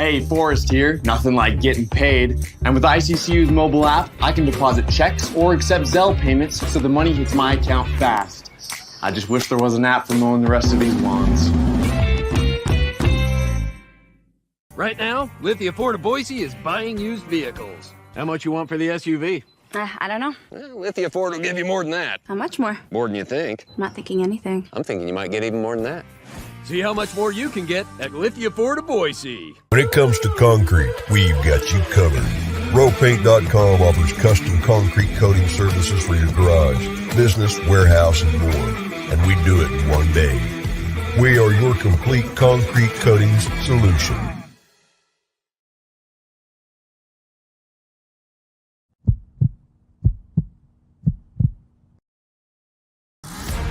Hey, Forrest here. Nothing like getting paid. And with ICCU's mobile app, I can deposit checks or accept Zelle payments so the money hits my account fast. I just wish there was an app for mowing the rest of these lawns. Right now, Lithia Ford of Boise is buying used vehicles. How much you want for the SUV? I don't know. Well, Lithia Ford will give you more than that. How much more? More than you think. I'm not thinking anything. I'm thinking you might get even more than that. See how much more you can get at Lithia Ford of Boise. When it comes to concrete, we've got you covered. RowPaint.com offers custom concrete coating services for your garage, business, warehouse, and more. And we do it in one day. We are your complete concrete coatings solution.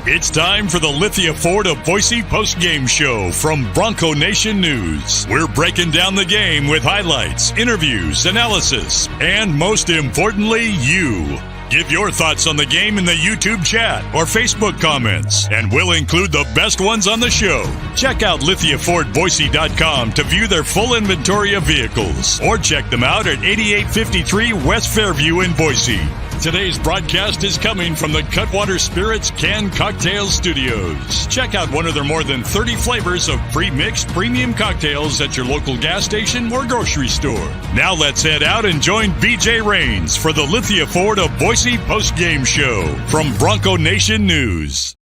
It's time for the Lithia Ford of Boise post-game show from Bronco Nation News. We're breaking down the game with highlights, interviews, analysis, and most importantly, you. Give your thoughts on the game in the YouTube chat or Facebook comments, and we'll include the best ones on the show. Check out LithiaFordBoise.com to view their full inventory of vehicles, or check them out at 8853 West Fairview in Boise. Today's broadcast is coming from the Cutwater Spirits Canned Cocktails Studios. Check out one of their more than 30 flavors of pre-mixed premium cocktails at your local gas station or grocery store. Now let's head out and join BJ Rains for the Lithia Ford of Boise post-game show from Bronco Nation News.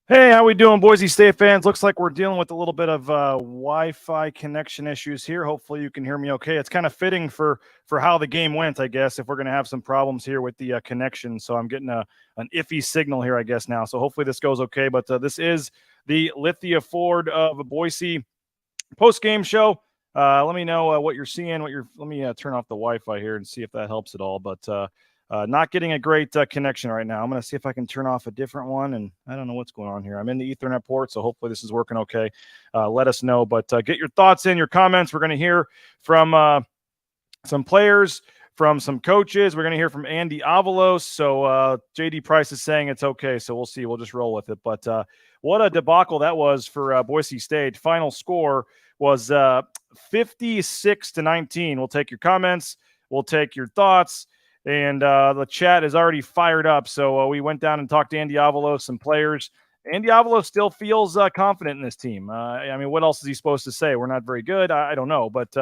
Hey, how we doing, Boise State fans? Looks like we're dealing with a little bit of Wi-Fi connection issues here. Hopefully you can hear me okay. It's kind of fitting for how the game went, I guess, if we're going to have some problems here with the connection. So I'm getting an iffy signal here, I guess, now. So hopefully this goes okay. But this is the Lithia Ford of Boise post-game show. Let me know what you're seeing. Let me turn off the Wi-Fi here and see if that helps at all. But not getting a great connection right now. I'm going to see if I can turn off a different one, and I don't know what's going on here. I'm in the Ethernet port, so hopefully this is working okay. Let us know, but get your thoughts in, your comments. We're going to hear from some players, from some coaches. We're going to hear from Andy Avalos. So J.D. Price is saying it's okay, so we'll see. We'll just roll with it. But what a debacle that was for Boise State. Final score was 56-19. We'll take your comments. We'll take your thoughts. And the chat is already fired up. So we went down and talked to Andy Avalos, some players. Andy Avalos still feels confident in this team. I mean, what else is he supposed to say? We're not very good. I don't know. But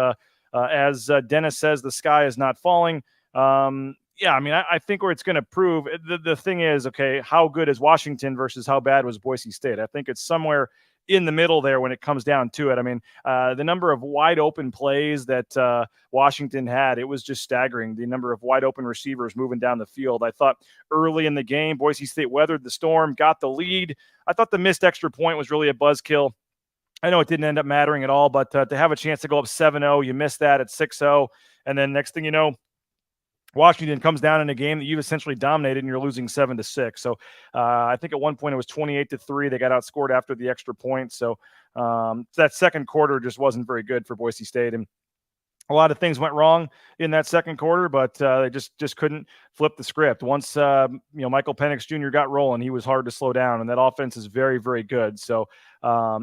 as Dennis says, the sky is not falling. Yeah, I mean, I think where it's going to prove, the thing is, okay, how good is Washington versus how bad was Boise State? I think it's somewhere in the middle there when it comes down to it. I mean, the number of wide open plays that Washington had, it was just staggering. The number of wide open receivers moving down the field. I thought early in the game, Boise State weathered the storm, got the lead. I thought the missed extra point was really a buzzkill. I know it didn't end up mattering at all, but to have a chance to go up 7-0, you missed that at 6-0. And then next thing you know, Washington comes down in a game that you've essentially dominated and you're losing 7-6. So I think at one point it was 28-3. They got outscored after the extra point. So that second quarter just wasn't very good for Boise State. And a lot of things went wrong in that second quarter, but they just couldn't flip the script. Once Michael Penix Jr. got rolling, he was hard to slow down, and that offense is very, very good. So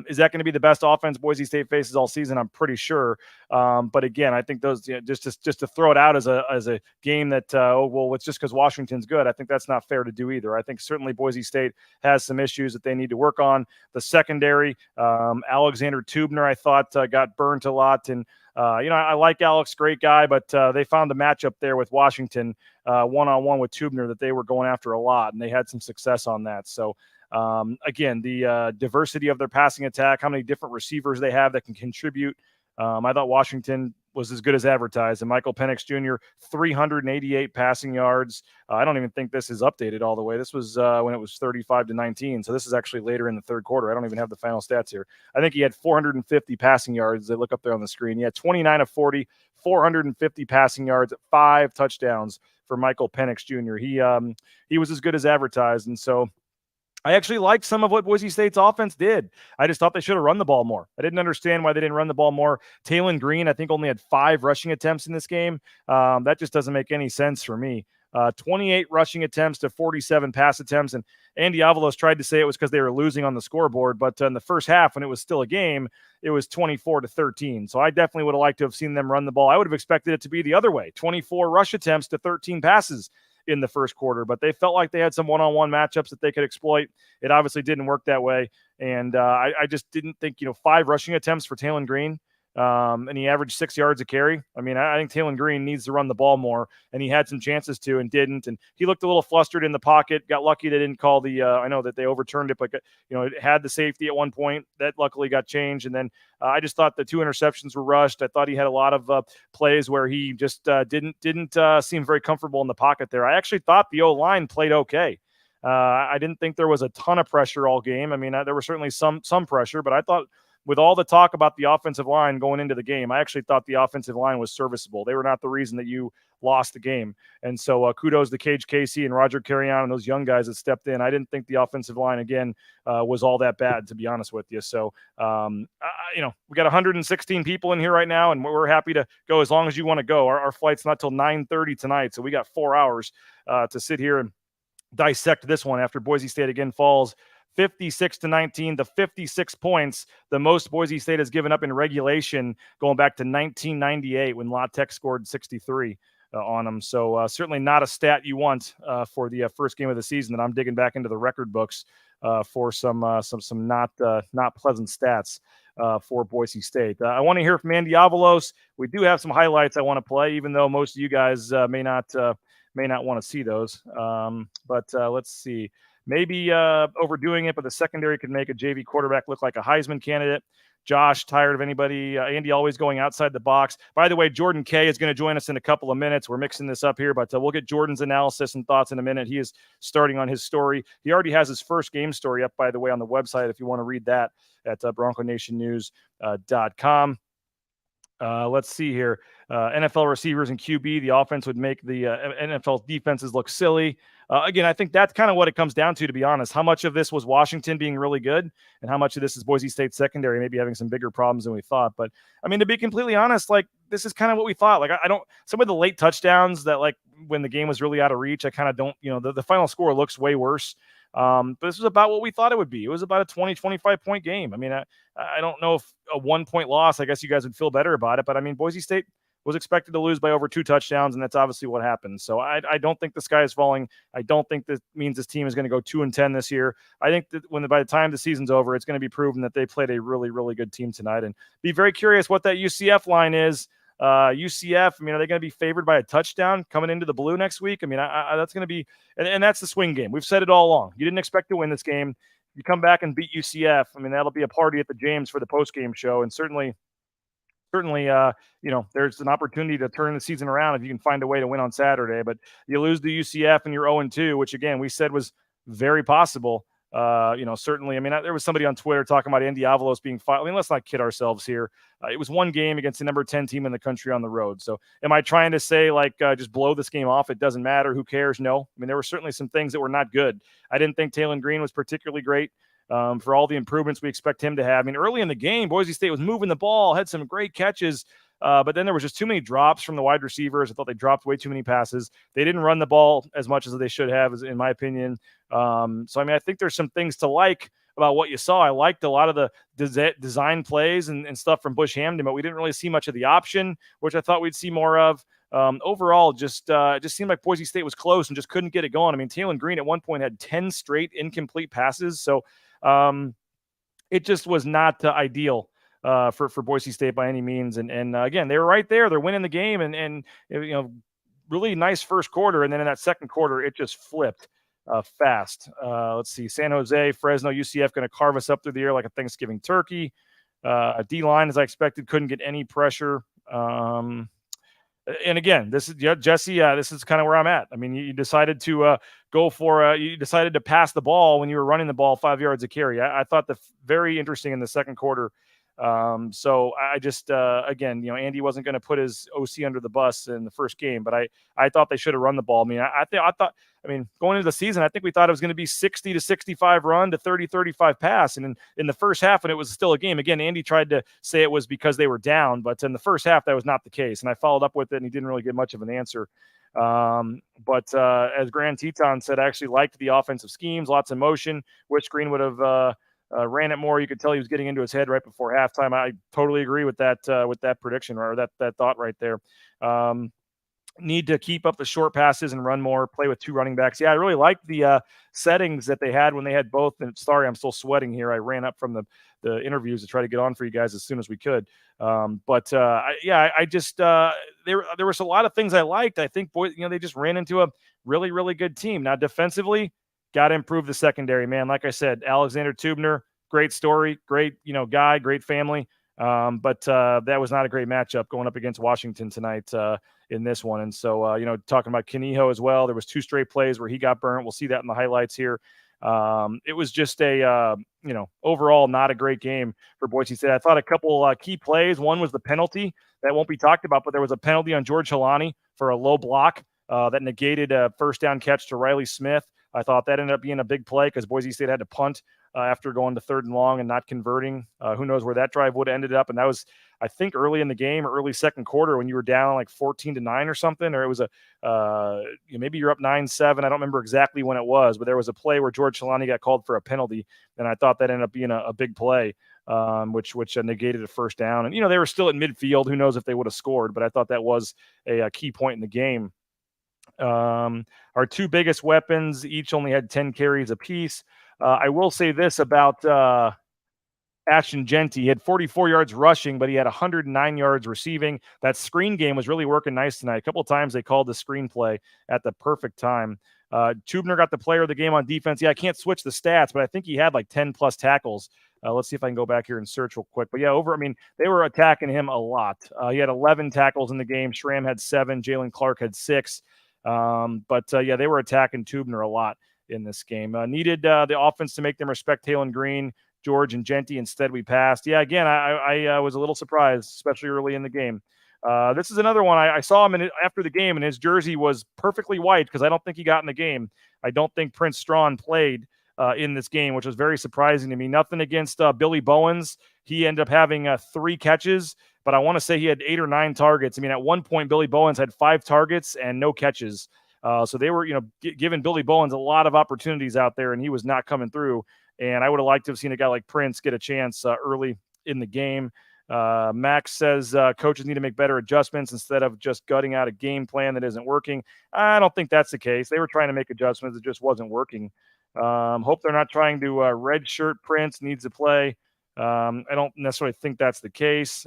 is that going to be the best offense Boise State faces all season? I'm pretty sure. But again, I think those just to throw it out as a game that it's just because Washington's good. I think that's not fair to do either. I think certainly Boise State has some issues that they need to work on. The secondary, Alexander Tubner, I thought got burnt a lot, and I like Alex, great guy, but they found a matchup there with Washington one-on-one with Tubner that they were going after a lot, and they had some success on that. So, again, the diversity of their passing attack, how many different receivers they have that can contribute. I thought Washington was as good as advertised. And Michael Penix Jr., 388 passing yards. I don't even think this is updated all the way. This was when it was 35-19. So this is actually later in the third quarter. I don't even have the final stats here. I think he had 450 passing yards. They look up there on the screen. He had 29 of 40, 450 passing yards, 5 touchdowns for Michael Penix Jr. He was as good as advertised. And so I actually liked some of what Boise State's offense did. I just thought they should have run the ball more. I didn't understand why they didn't run the ball more. Taylon Green, I think, only had 5 rushing attempts in this game. That just doesn't make any sense for me. 28 rushing attempts to 47 pass attempts. And Andy Avalos tried to say it was because they were losing on the scoreboard, but in the first half, when it was still a game, it was 24-13. So I definitely would have liked to have seen them run the ball. I would have expected it to be the other way, 24 rush attempts to 13 passes in the first quarter, but they felt like they had some one-on-one matchups that they could exploit. It obviously didn't work that way. And I just didn't think, 5 rushing attempts for Taylon Green. And he averaged 6 yards a carry. I mean, I think Taylon Green needs to run the ball more, and he had some chances to and didn't. And he looked a little flustered in the pocket. Got lucky they didn't call the. I know that they overturned it, but it had the safety at one point that luckily got changed. And then I just thought the 2 interceptions were rushed. I thought he had a lot of plays where he just didn't seem very comfortable in the pocket there. I actually thought the O-line played okay. I didn't think there was a ton of pressure all game. I mean, there was certainly some pressure, but I thought, with all the talk about the offensive line going into the game, I actually thought the offensive line was serviceable. They were not the reason that you lost the game. And so kudos to Cage Casey and Roger Carrion and those young guys that stepped in. I didn't think the offensive line, again, was all that bad, to be honest with you. So, we got 116 people in here right now, and we're happy to go as long as you want to go. Our flight's not till 9:30 tonight, so we got 4 hours to sit here and dissect this one after Boise State again falls 56-19, the 56 points, the most Boise State has given up in regulation going back to 1998 when La Tech scored 63 on them. So certainly not a stat you want for the first game of the season. And I'm digging back into the record books for some not pleasant stats for Boise State. I want to hear from Andy Avalos. We do have some highlights I want to play, even though most of you guys may not want to see those. But let's see. Maybe overdoing it, but the secondary could make a JV quarterback look like a Heisman candidate. Josh, tired of anybody. Andy always going outside the box. By the way, Jordan Kaye is going to join us in a couple of minutes. We're mixing this up here, but we'll get Jordan's analysis and thoughts in a minute. He is starting on his story. He already has his first game story up, by the way, on the website if you want to read that at BroncoNationNews.com. Let's see here. NFL receivers and QB, the offense would make the NFL defenses look silly. Again, I think that's kind of what it comes down to be honest. How much of this was Washington being really good and how much of this is Boise State secondary maybe having some bigger problems than we thought. But, I mean, to be completely honest, this is kind of what we thought. I don't – some of the late touchdowns that, when the game was really out of reach, I kind of don't – the final score looks way worse. But this was about what we thought it would be. It was about a 20, 25-point game. I mean, I don't know if a 1-point loss, I guess you guys would feel better about it. But, I mean, Boise State was expected to lose by over 2 touchdowns, and that's obviously what happened. So I don't think the sky is falling. I don't think that means this team is going to go 2-10 this year. I think that by the time the season's over, it's going to be proven that they played a really, really good team tonight. And be very curious what that UCF line is. UCF, I mean, are they going to be favored by a touchdown coming into the Blue next week? I mean, that's going to be – and that's the swing game. We've said it all along. You didn't expect to win this game. You come back and beat UCF. I mean, that'll be a party at the James for the postgame show, and certainly, there's an opportunity to turn the season around if you can find a way to win on Saturday. But you lose to UCF and you're 0-2, which, again, we said was very possible. Certainly, I mean, there was somebody on Twitter talking about Andy Avalos being fired. I mean, let's not kid ourselves here. It was one game against the number 10 team in the country on the road. So am I trying to say, just blow this game off? It doesn't matter. Who cares? No. I mean, there were certainly some things that were not good. I didn't think Taylon Green was particularly great. For all the improvements we expect him to have. I mean, early in the game, Boise State was moving the ball, had some great catches, but then there was just too many drops from the wide receivers. I thought they dropped way too many passes. They didn't run the ball as much as they should have, in my opinion. So, I mean, I think there's some things to like about what you saw. I liked a lot of the design plays and stuff from Bush Hamden, but we didn't really see much of the option, which I thought we'd see more of. Overall, just seemed like Boise State was close and just couldn't get it going. I mean, Taylon Green at one point had 10 straight incomplete passes. So, it just was not ideal for Boise State by any means. And again, they were right there. They're winning the game and really nice first quarter. And then in that second quarter, it just flipped fast. Let's see. San Jose, Fresno, UCF going to carve us up through the air like a Thanksgiving turkey. D-line, as I expected, couldn't get any pressure. And again, this is Jesse. This is kind of where I'm at. I mean, you decided to you decided to pass the ball when you were running the ball 5 yards a carry. I thought very interesting in the second quarter. So I just again, Andy wasn't going to put his OC under the bus in the first game, but I thought they should have run the ball. I mean, I thought going into the season, I think we thought it was going to be 60 to 65 run to 30-35 pass. And in the first half, when it was still a game, again, Andy tried to say it was because they were down, but in the first half, that was not the case. And I followed up with it and he didn't really get much of an answer. But as Grant Teton said, I actually liked the offensive schemes, lots of motion. Wish Green would have ran it more. You could tell he was getting into his head right before halftime. I totally agree with that prediction or that thought right there. Need to keep up the short passes and run more, play with 2 running backs. Yeah, I really liked the settings that they had when they had both. And sorry, I'm still sweating here. I ran up from the interviews to try to get on for you guys as soon as we could. I just there was a lot of things I liked. I think they just ran into a really, really good team. Now defensively, got to improve the secondary, man. Like I said, Alexander Tubner, great story, great guy, great family. But that was not a great matchup going up against Washington tonight in this one. And so, talking about Kaniho as well, there was 2 straight plays where he got burnt. We'll see that in the highlights here. It was just overall not a great game for Boise State. I thought a couple key plays. One was the penalty that won't be talked about, but there was a penalty on George Helani for a low block that negated a first down catch to Riley Smith. I thought that ended up being a big play because Boise State had to punt after going to 3rd and long and not converting. Who knows where that drive would have ended up. And that was, I think, early in the game or early second quarter when you were down like 14-9 or something, or it was maybe you're up 9-7. I don't remember exactly when it was, but there was a play where George Helani got called for a penalty. And I thought that ended up being a big play, which negated a first down. And, they were still at midfield. Who knows if they would have scored, but I thought that was a key point in the game. Our 2 biggest weapons each only had 10 carries apiece. I will say this about Ashton Genty. He had 44 yards rushing, but he had 109 yards receiving. That screen game was really working nice tonight. A couple of times they called the screen play at the perfect time. Tubner got the player of the game on defense. Yeah, I can't switch the stats, but I think he had like 10-plus tackles. Let's see if I can go back here and search real quick. But yeah, they were attacking him a lot. He had 11 tackles in the game. Schramm had 7. Jalen Clark had 6. They were attacking Tubner a lot in this game. Needed the offense to make them respect Taylon Green, George, and Genty. Instead, we passed. Yeah, again, I was a little surprised, especially early in the game. This is another one. I saw him after the game, and his jersey was perfectly white because I don't think he got in the game. I don't think Prince Strawn played in this game, which was very surprising to me. Nothing against Billy Bowens. He ended up having 3 catches, but I want to say he had 8 or 9 targets. I mean, at one point, Billy Bowens had 5 targets and no catches. So they were, giving Billy Bowens a lot of opportunities out there, and he was not coming through. And I would have liked to have seen a guy like Prince get a chance early in the game. Max says coaches need to make better adjustments instead of just gutting out a game plan that isn't working. I don't think that's the case. They were trying to make adjustments. It just wasn't working. Hope they're not trying to redshirt Prince needs to play. I don't necessarily think that's the case.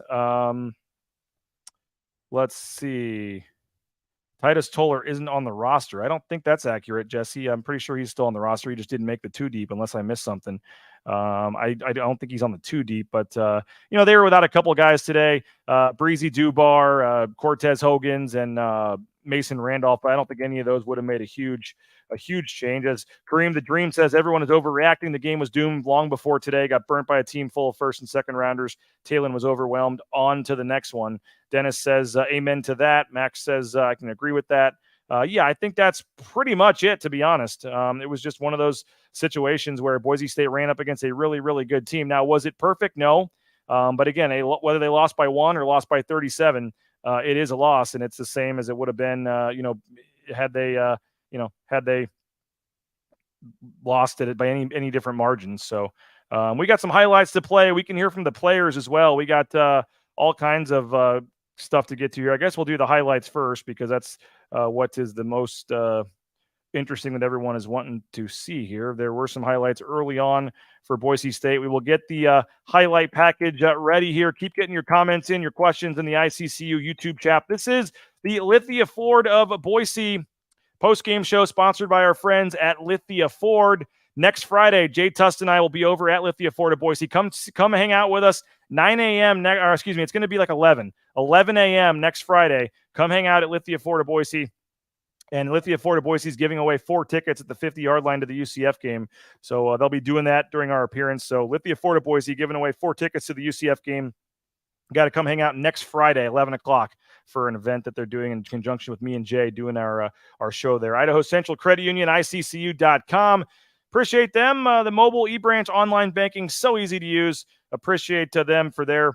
Let's see. Titus Toller isn't on the roster. I don't think that's accurate, Jesse. I'm pretty sure he's still on the roster. He just didn't make the 2 deep unless I missed something. I don't think he's on the 2 deep, but they were without a couple of guys today. Breezy Dubar, Cortez Hogans, and Mason Randolph, but I don't think any of those would have made a huge change. As Kareem the Dream says, everyone is overreacting. The game was doomed long before today. Got burnt by a team full of first and second rounders. Taylon was overwhelmed. On to the next one. Dennis says, amen to that. Max says, I can agree with that. I think that's pretty much it, to be honest. It was just one of those situations where Boise State ran up against a really, really good team. Now, was it perfect? No. But again, whether they lost by 1 or lost by 37, it is a loss, and it's the same as it would have been, had they lost it by any different margins. So we got some highlights to play. We can hear from the players as well. We got all kinds of stuff to get to here. I guess we'll do the highlights first because that's what is the most interesting that everyone is wanting to see here. There were some highlights early on for Boise State. We will get the highlight package ready here. Keep getting your comments in, your questions in the ICCU YouTube chat. This is the Lithia Ford of Boise post-game show sponsored by our friends at Lithia Ford. Next Friday, Jay Tust and I will be over at Lithia Ford of Boise. Come hang out with us. 9 a.m. It's going to be like 11 a.m. next Friday. Come hang out at Lithia Ford of Boise. And Lithia Ford of Boise is giving away 4 tickets at the 50-yard line to the UCF game. So they'll be doing that during our appearance. So Lithia Ford of Boise giving away 4 tickets to the UCF game. Got to come hang out next Friday, 11 o'clock, for an event that they're doing in conjunction with me and Jay doing our show there. Idaho Central Credit Union, ICCU.com. Appreciate them. The mobile eBranch online banking, so easy to use. Appreciate them for their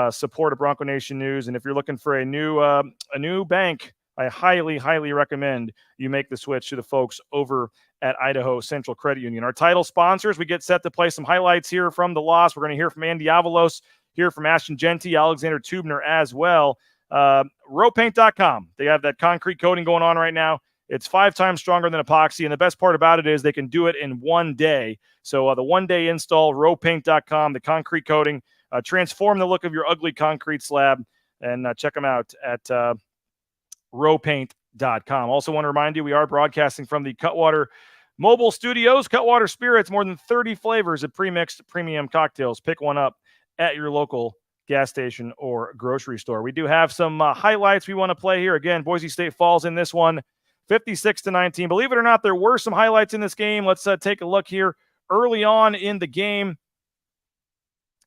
support of Bronco Nation News. And if you're looking for a new bank, I highly, highly recommend you make the switch to the folks over at Idaho Central Credit Union. Our title sponsors, we get set to play some highlights here from the loss. We're going to hear from Andy Avalos, hear from Ashton Genty, Alexander Tubner as well. Rowpaint.com. They have that concrete coating going on right now. It's 5 times stronger than epoxy, and the best part about it is they can do it in one day. So the one-day install, rowpaint.com, the concrete coating, transform the look of your ugly concrete slab, and check them out at rowpaint.com. Also want to remind you, we are broadcasting from the Cutwater Mobile Studios. Cutwater Spirits, more than 30 flavors of pre-mixed premium cocktails. Pick one up at your local gas station or grocery store. We do have some highlights we want to play here. Again, Boise State falls in this one 56-19. Believe it or not, there were some highlights in this game. Let's take a look here. Early on in the game,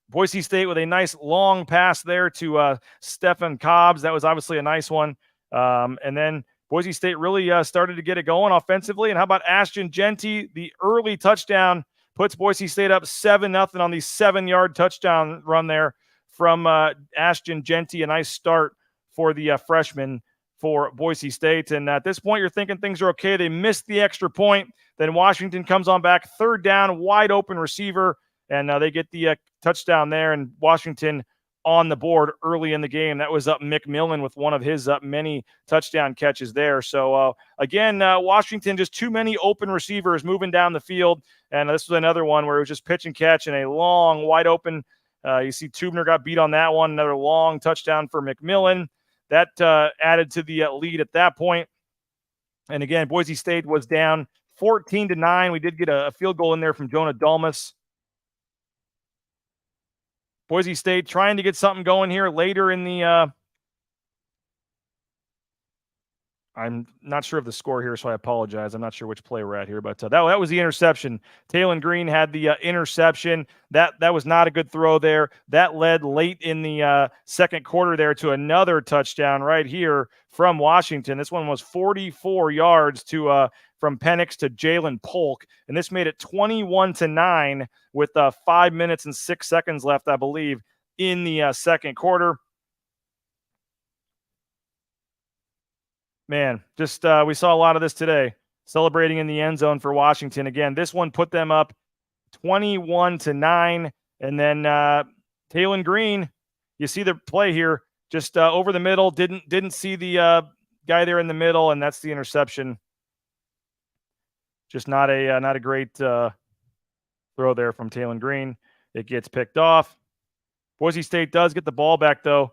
Boise State with a nice long pass there to Stephen Cobbs. That was obviously a nice one. And then Boise State really started to get it going offensively. And how about Ashton Genty? The early touchdown puts Boise State up 7-0 on the 7-yard touchdown run there from Ashton Genty. A nice start for the freshman for Boise State. And at this point, you're thinking things are okay. They missed the extra point. Then Washington comes on back, 3rd down, wide open receiver, and they get the touchdown there. And Washington on the board early in the game. That was McMillan with one of his many touchdown catches there. So, again, Washington, just too many open receivers moving down the field. And this was another one where it was just pitch and catch and a long, wide open. You see Tubner got beat on that one. Another long touchdown for McMillan. That added to the lead at that point. And, again, Boise State was down 14-9. We did get a field goal in there from Jonah Dalmas. Boise State trying to get something going here later in the I'm not sure of the score here, so I apologize. I'm not sure which play we're at here, but that was the interception. Taylon Green had the interception. That was not a good throw there. That led late in the second quarter there to another touchdown right here from Washington. This one was 44 yards to from Penix to Jalen Polk, and this made it 21-9 with 5 minutes and 6 seconds left, I believe, in the second quarter. Man, just we saw a lot of this today, celebrating in the end zone for Washington. Again, this one put them up 21-9, and then Taylon Green, you see the play here, just over the middle, didn't see the guy there in the middle, and that's the interception. Just not a great throw there from Taylon Green. It gets picked off. Boise State does get the ball back, though.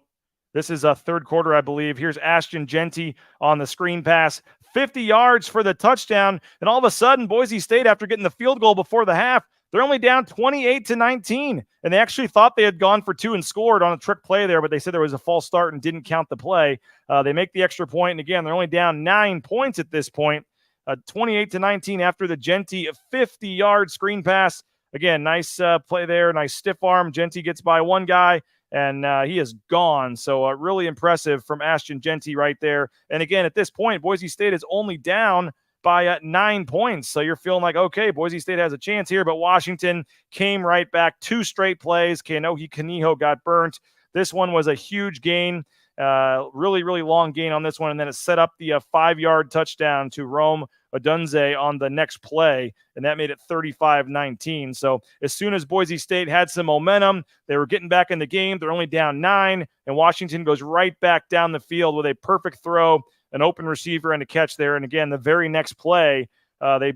This is a third quarter, I believe. Here's Ashton Genty on the screen pass. 50 yards for the touchdown. And all of a sudden, Boise State, after getting the field goal before the half, they're only down 28-19. And they actually thought they had gone for 2 and scored on a trick play there, but they said there was a false start and didn't count the play. They make the extra point, and again, they're only down 9 points at this point. 28-19 after the Genty 50-yard screen pass. Again, nice play there, nice stiff arm. Genty gets by one guy, and he is gone. So really impressive from Ashton Genty right there. And again, at this point, Boise State is only down by 9 points. So you're feeling like, okay, Boise State has a chance here, but Washington came right back. 2 straight plays. Kanohi Kaniho got burnt. This one was a huge gain. Really, really long gain on this one. And then it set up the 5-yard touchdown to Rome Odunze on the next play, and that made it 35-19. So as soon as Boise State had some momentum, they were getting back in the game. They're only down 9, and Washington goes right back down the field with a perfect throw, an open receiver, and a catch there. And again, the very next play, they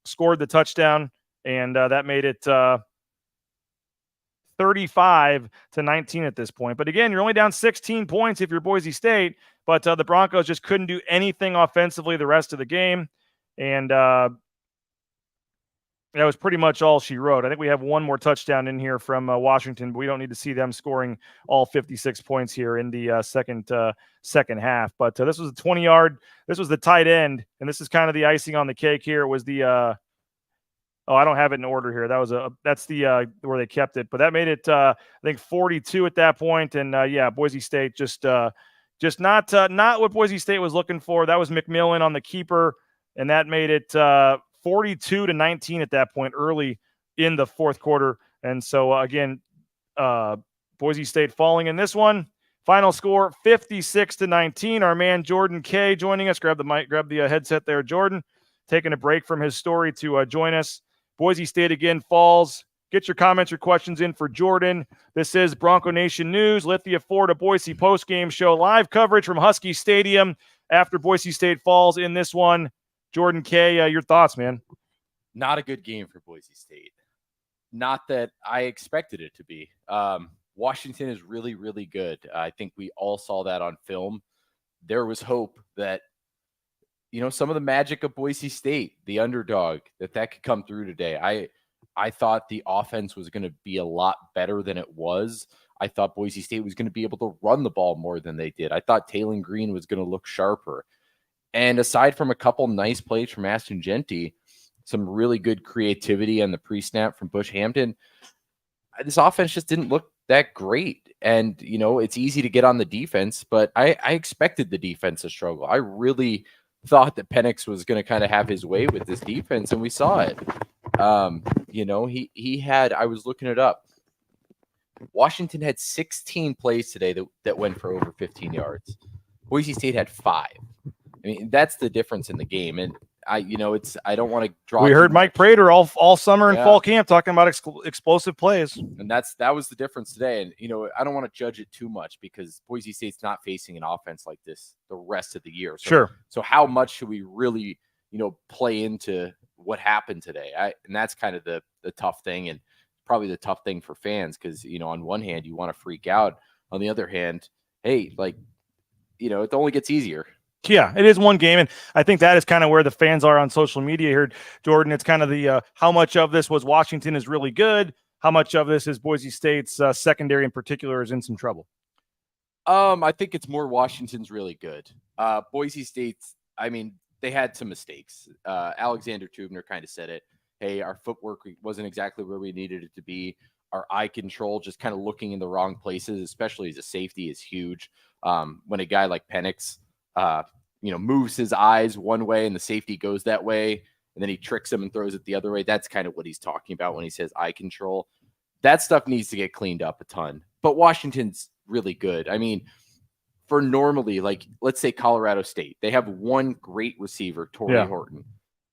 scored the touchdown, and that made it 35-19 at this point. But again, you're only down 16 points if you're Boise State, but the Broncos just couldn't do anything offensively the rest of the game. And that was pretty much all she wrote. I think we have one more touchdown in here from Washington, but we don't need to see them scoring all 56 points here in the second half. But this was a 20-yard. This was the tight end, and this is kind of the icing on the cake here. It was the I don't have it in order here. That's the where they kept it, but that made it I think 42 at that point. And Boise State just not what Boise State was looking for. That was McMillan on the keeper, and that made it 42-19 at that point early in the fourth quarter. And so again, Boise State falling in this one Final score 56-19. Our man Jordan Kaye joining us. Grab the mic, grab the headset there, Jordan. Taking a break from his story to join us. Boise State again falls. Get your comments or questions in for Jordan. This is Bronco Nation News, Lithia 4 to Boise postgame show. Live coverage from Husky Stadium after Boise State falls in this one. Jordan Kaye, your thoughts, man? Not a good game for Boise State. Not that I expected it to be. Washington is really, really good. I think we all saw that on film. There was hope that, some of the magic of Boise State, the underdog, that could come through today. I thought the offense was going to be a lot better than it was. I thought Boise State was going to be able to run the ball more than they did. I thought Taylon Green was going to look sharper. And aside from a couple nice plays from Ashton Genty, some really good creativity on the pre-snap from Bush Hampton, this offense just didn't look that great. And, it's easy to get on the defense, but I expected the defense to struggle. I really thought that Penix was going to kind of have his way with this defense, and we saw it. He had, I was looking it up. Washington had 16 plays today that went for over 15 yards. Boise State had 5. I mean, that's the difference in the game. And I don't want to draw. We heard Mike Prater all summer in fall camp talking about explosive plays. And that was the difference today. And, I don't want to judge it too much because Boise State's not facing an offense like this the rest of the year. So how much should we really, play into what happened today? And that's kind of the tough thing, and probably the tough thing for fans because, on one hand, you want to freak out. On the other hand, hey, it only gets easier. Yeah, it is one game, and I think that is kind of where the fans are on social media here, Jordan. It's kind of the how much of this was Washington is really good, how much of this is Boise State's secondary in particular is in some trouble. I think it's more Washington's really good. Boise State's, they had some mistakes. Alexander Tubner kind of said it. Hey, our footwork wasn't exactly where we needed it to be. Our eye control, just kind of looking in the wrong places, especially as a safety, is huge. When a guy like Penix, moves his eyes one way and the safety goes that way, and then he tricks him and throws it the other way. That's kind of what he's talking about when he says eye control. That stuff needs to get cleaned up a ton. But Washington's really good. For normally, let's say Colorado State, they have one great receiver, Torrey Horton.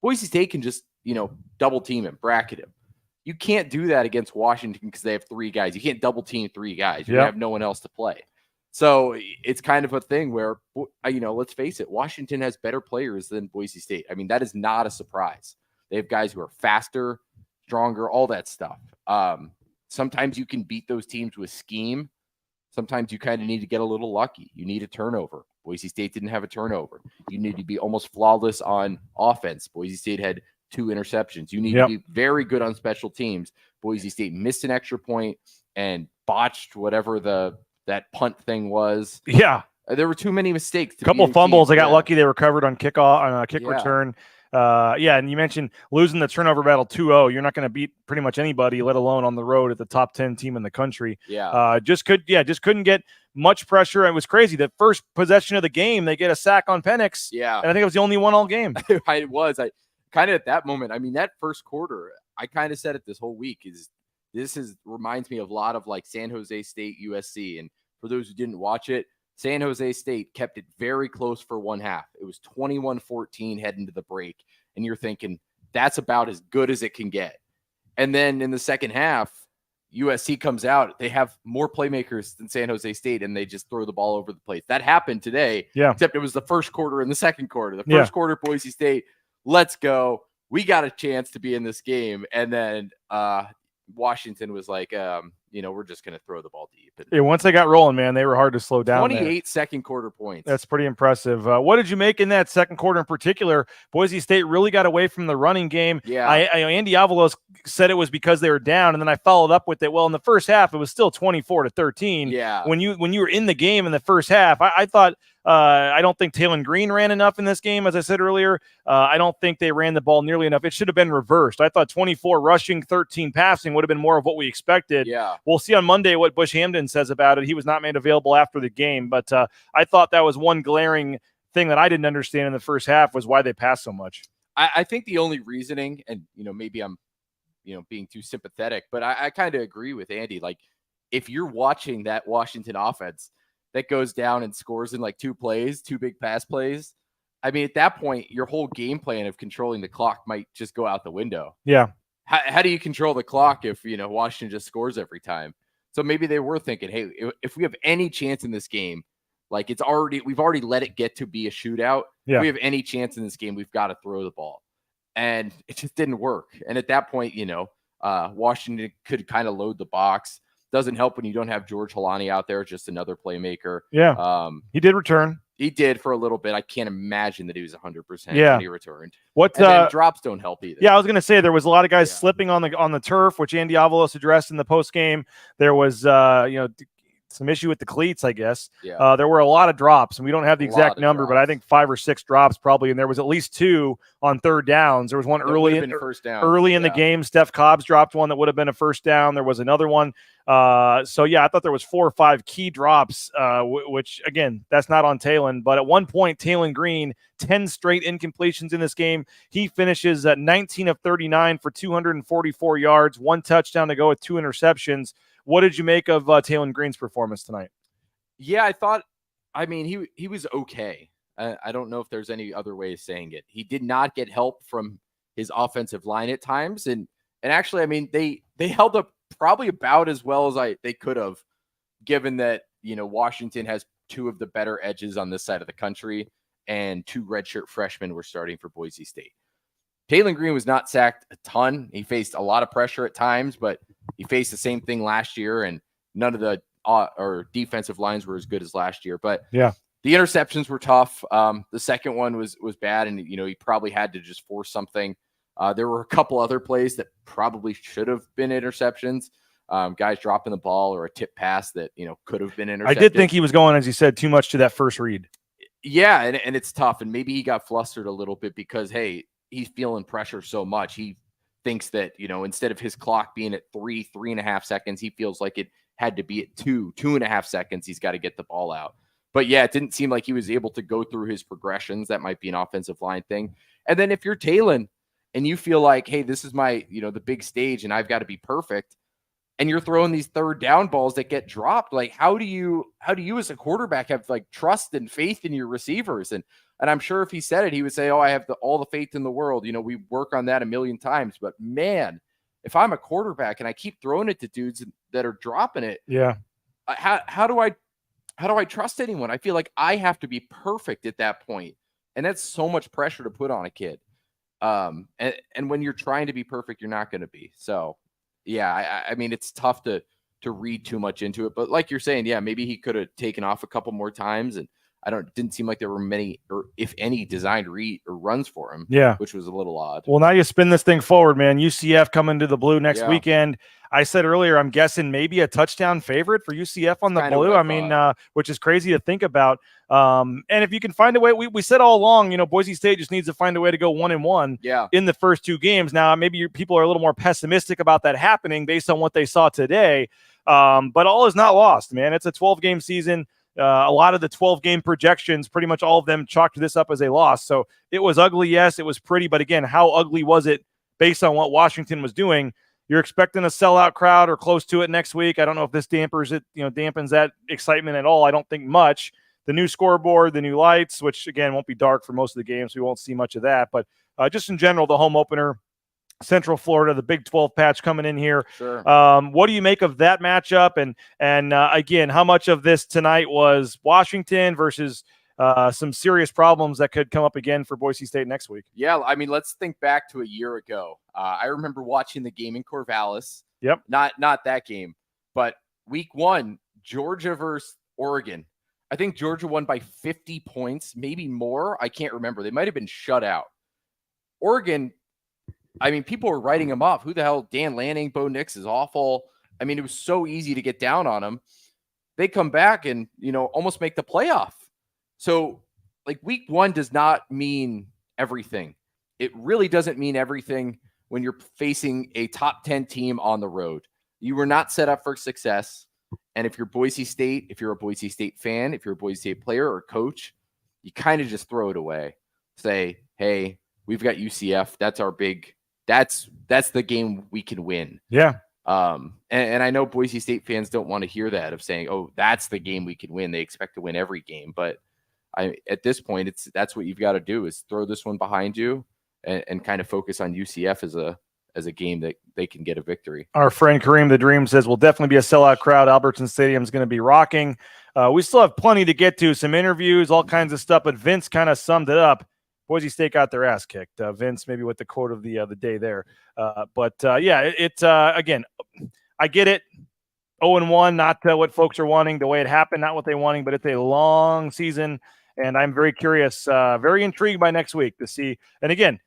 Boise State can just, double team him, bracket him. You can't do that against Washington because they have 3 guys. You can't double team 3 guys. You have no one else to play. So it's kind of a thing where, let's face it, Washington has better players than Boise State. That is not a surprise. They have guys who are faster, stronger, all that stuff. Sometimes you can beat those teams with scheme. Sometimes you kind of need to get a little lucky. You need a turnover. Boise State didn't have a turnover. You need to be almost flawless on offense. Boise State had 2 interceptions. You need to be very good on special teams. Boise State missed an extra point and botched whatever that punt thing was. Yeah. There were too many mistakes. A couple of fumbles. They got lucky. They recovered on kick return. And you mentioned losing the turnover battle 2-0. You're not going to beat pretty much anybody, let alone on the road at the top 10 team in the country. Just couldn't get much pressure. It was crazy. The first possession of the game, they get a sack on Penix. Yeah. And I think it was the only one all game. It was. I kind of at that moment, that first quarter, I kind of said it this whole week reminds me of a lot of like San Jose State, USC. And for those who didn't watch it, San Jose State kept it very close for one half. It was 21-14 heading to the break. And you're thinking that's about as good as it can get. And then in the second half, USC comes out. They have more playmakers than San Jose State, and they just throw the ball over the place. That happened today, except it was the first quarter and the second quarter. The first quarter, Boise State, let's go. We got a chance to be in this game. And then Washington was like, we're just going to throw the ball deep. Once they got rolling, man, they were hard to slow down. 28 second quarter points. That's pretty impressive. What did you make in that second quarter in particular? Boise State really got away from the running game. Yeah. Andy Avalos said it was because they were down, and then I followed up with it. Well, in the first half, it was still 24-13. Yeah. When you were in the game in the first half, I thought I don't think Taylon Green ran enough in this game, as I said earlier. I don't think they ran the ball nearly enough. It should have been reversed. I thought 24 rushing, 13 passing would have been more of what we expected. Yeah. We'll see on Monday what Bush Hampton says about it. He was not made available after the game, but I thought that was one glaring thing that I didn't understand in the first half was why they passed so much. I think the only reasoning, and maybe I'm being too sympathetic, but I kind of agree with Andy. Like, if you're watching that Washington offense, that goes down and scores in like 2 plays, 2 big pass plays. I mean, at that point, your whole game plan of controlling the clock might just go out the window. Yeah. How do you control the clock if, Washington just scores every time? So maybe they were thinking, hey, if we have any chance in this game, like we've already let it get to be a shootout. Yeah. If we have any chance in this game, we've got to throw the ball. And it just didn't work. And at that point, Washington could kind of load the box. Doesn't help when you don't have George Holani out there, just another playmaker. Yeah. He did return. He did for a little bit. I can't imagine that he was 100% when he returned. Drops don't help either. Yeah, I was going to say there was a lot of guys slipping on the turf, which Andy Avalos addressed in the post game. There was some issue with the cleats, I guess. Yeah. There were a lot of drops, and we don't have the exact number, but I think 5 or 6 drops probably, and there was at least 2 on third downs. There was one early in the game. Steph Cobbs dropped one that would have been a first down. There was another one. I thought there was 4 or 5 key drops, which, again, that's not on Talon. But at one point, Talon Green, 10 straight incompletions in this game. He finishes at 19 of 39 for 244 yards, 1 touchdown to go with 2 interceptions. What did you make of Talon Green's performance tonight? Yeah, he was okay. I don't know if there's any other way of saying it. He did not get help from his offensive line at times. And actually, they held up probably about as well as they could have, given that, Washington has 2 of the better edges on this side of the country and 2 redshirt freshmen were starting for Boise State. Talon Green was not sacked a ton. He faced a lot of pressure at times, but he faced the same thing last year, and none of the defensive lines were as good as last year. But yeah, the interceptions were tough. The second one was bad, and he probably had to just force something. There were a couple other plays that probably should have been interceptions. Guys dropping the ball or a tip pass that could have been intercepted. I did think he was going, as you said, too much to that first read. Yeah, and it's tough, and maybe he got flustered a little bit because he's feeling pressure so much. He thinks that, instead of his clock being at 3.5 seconds, he feels like it had to be at 2.5 seconds. He's got to get the ball out. But yeah, it didn't seem like he was able to go through his progressions. That might be an offensive line thing. And then if you're Talon and you feel like, hey, this is my, the big stage and I've got to be perfect, and you're throwing these third down balls that get dropped, like how do you as a quarterback have like trust and faith in your receivers? And I'm sure if he said it, he would say, oh, I have all the faith in the world. We work on that a million times. But man, if I'm a quarterback and I keep throwing it to dudes that are dropping it, yeah, how do I trust anyone? I feel like I have to be perfect at that point. And that's so much pressure to put on a kid. And when you're trying to be perfect, you're not going to be. So yeah, it's tough to read too much into it, but like you're saying, yeah, maybe he could have taken off a couple more times, and didn't seem like there were many, or if any, designed read or runs for him. Yeah, which was a little odd. Well, now you spin this thing forward, man. UCF coming to the Blue next weekend. I said earlier, I'm guessing maybe a touchdown favorite for UCF on the Blue. Which is crazy to think about. And if you can find a way, we said all along, Boise State just needs to find a way to go 1-1 in the first 2 games. Now, maybe people are a little more pessimistic about that happening based on what they saw today. But all is not lost, man. It's a 12-game season. A lot of the 12-game projections, pretty much all of them chalked this up as a loss. So it was ugly. Yes, it was pretty. But again, how ugly was it based on what Washington was doing? You're expecting a sellout crowd or close to it next week. I don't know if this dampens that excitement at all. I don't think much. The new scoreboard, the new lights, which again won't be dark for most of the games. We won't see much of that. But just in general, the home opener, Central Florida, the Big 12 patch coming in here. Sure. What do you make of that matchup? And again, how much of this tonight was Washington versus some serious problems that could come up again for Boise State next week? Yeah, let's think back to a year ago. I remember watching the game in Corvallis. Yep. Not that game, but week 1, Georgia versus Oregon. I think Georgia won by 50 points, maybe more. I can't remember. They might have been shut out. Oregon, people were writing them off. Who the hell? Dan Lanning, Bo Nix is awful. It was so easy to get down on them. They come back and, almost make the playoff. So, week 1 does not mean everything. It really doesn't mean everything when you're facing a top 10 team on the road. You were not set up for success. And if you're Boise State, if you're a Boise State fan, if you're a Boise State player or coach, you kind of just throw it away. Say, hey, we've got UCF. That's our big – that's the game we can win. Yeah. And I know Boise State fans don't want to hear that of saying, oh, that's the game we can win. They expect to win every game. But at this point, that's what you've got to do is throw this one behind you and kind of focus on UCF as a game that they can get a victory. Our friend Kareem the Dream says will definitely be a sellout crowd. Albertson Stadium is going to be rocking. We still have plenty to get to, some interviews, all kinds of stuff, but Vince kind of summed it up. Boise State got their ass kicked. Vince, maybe with the quote of the day there. Again, I get it. 0-1, not what folks are wanting, the way it happened, not what they wanting, but it's a long season, and I'm very curious, very intrigued by next week to see. And again,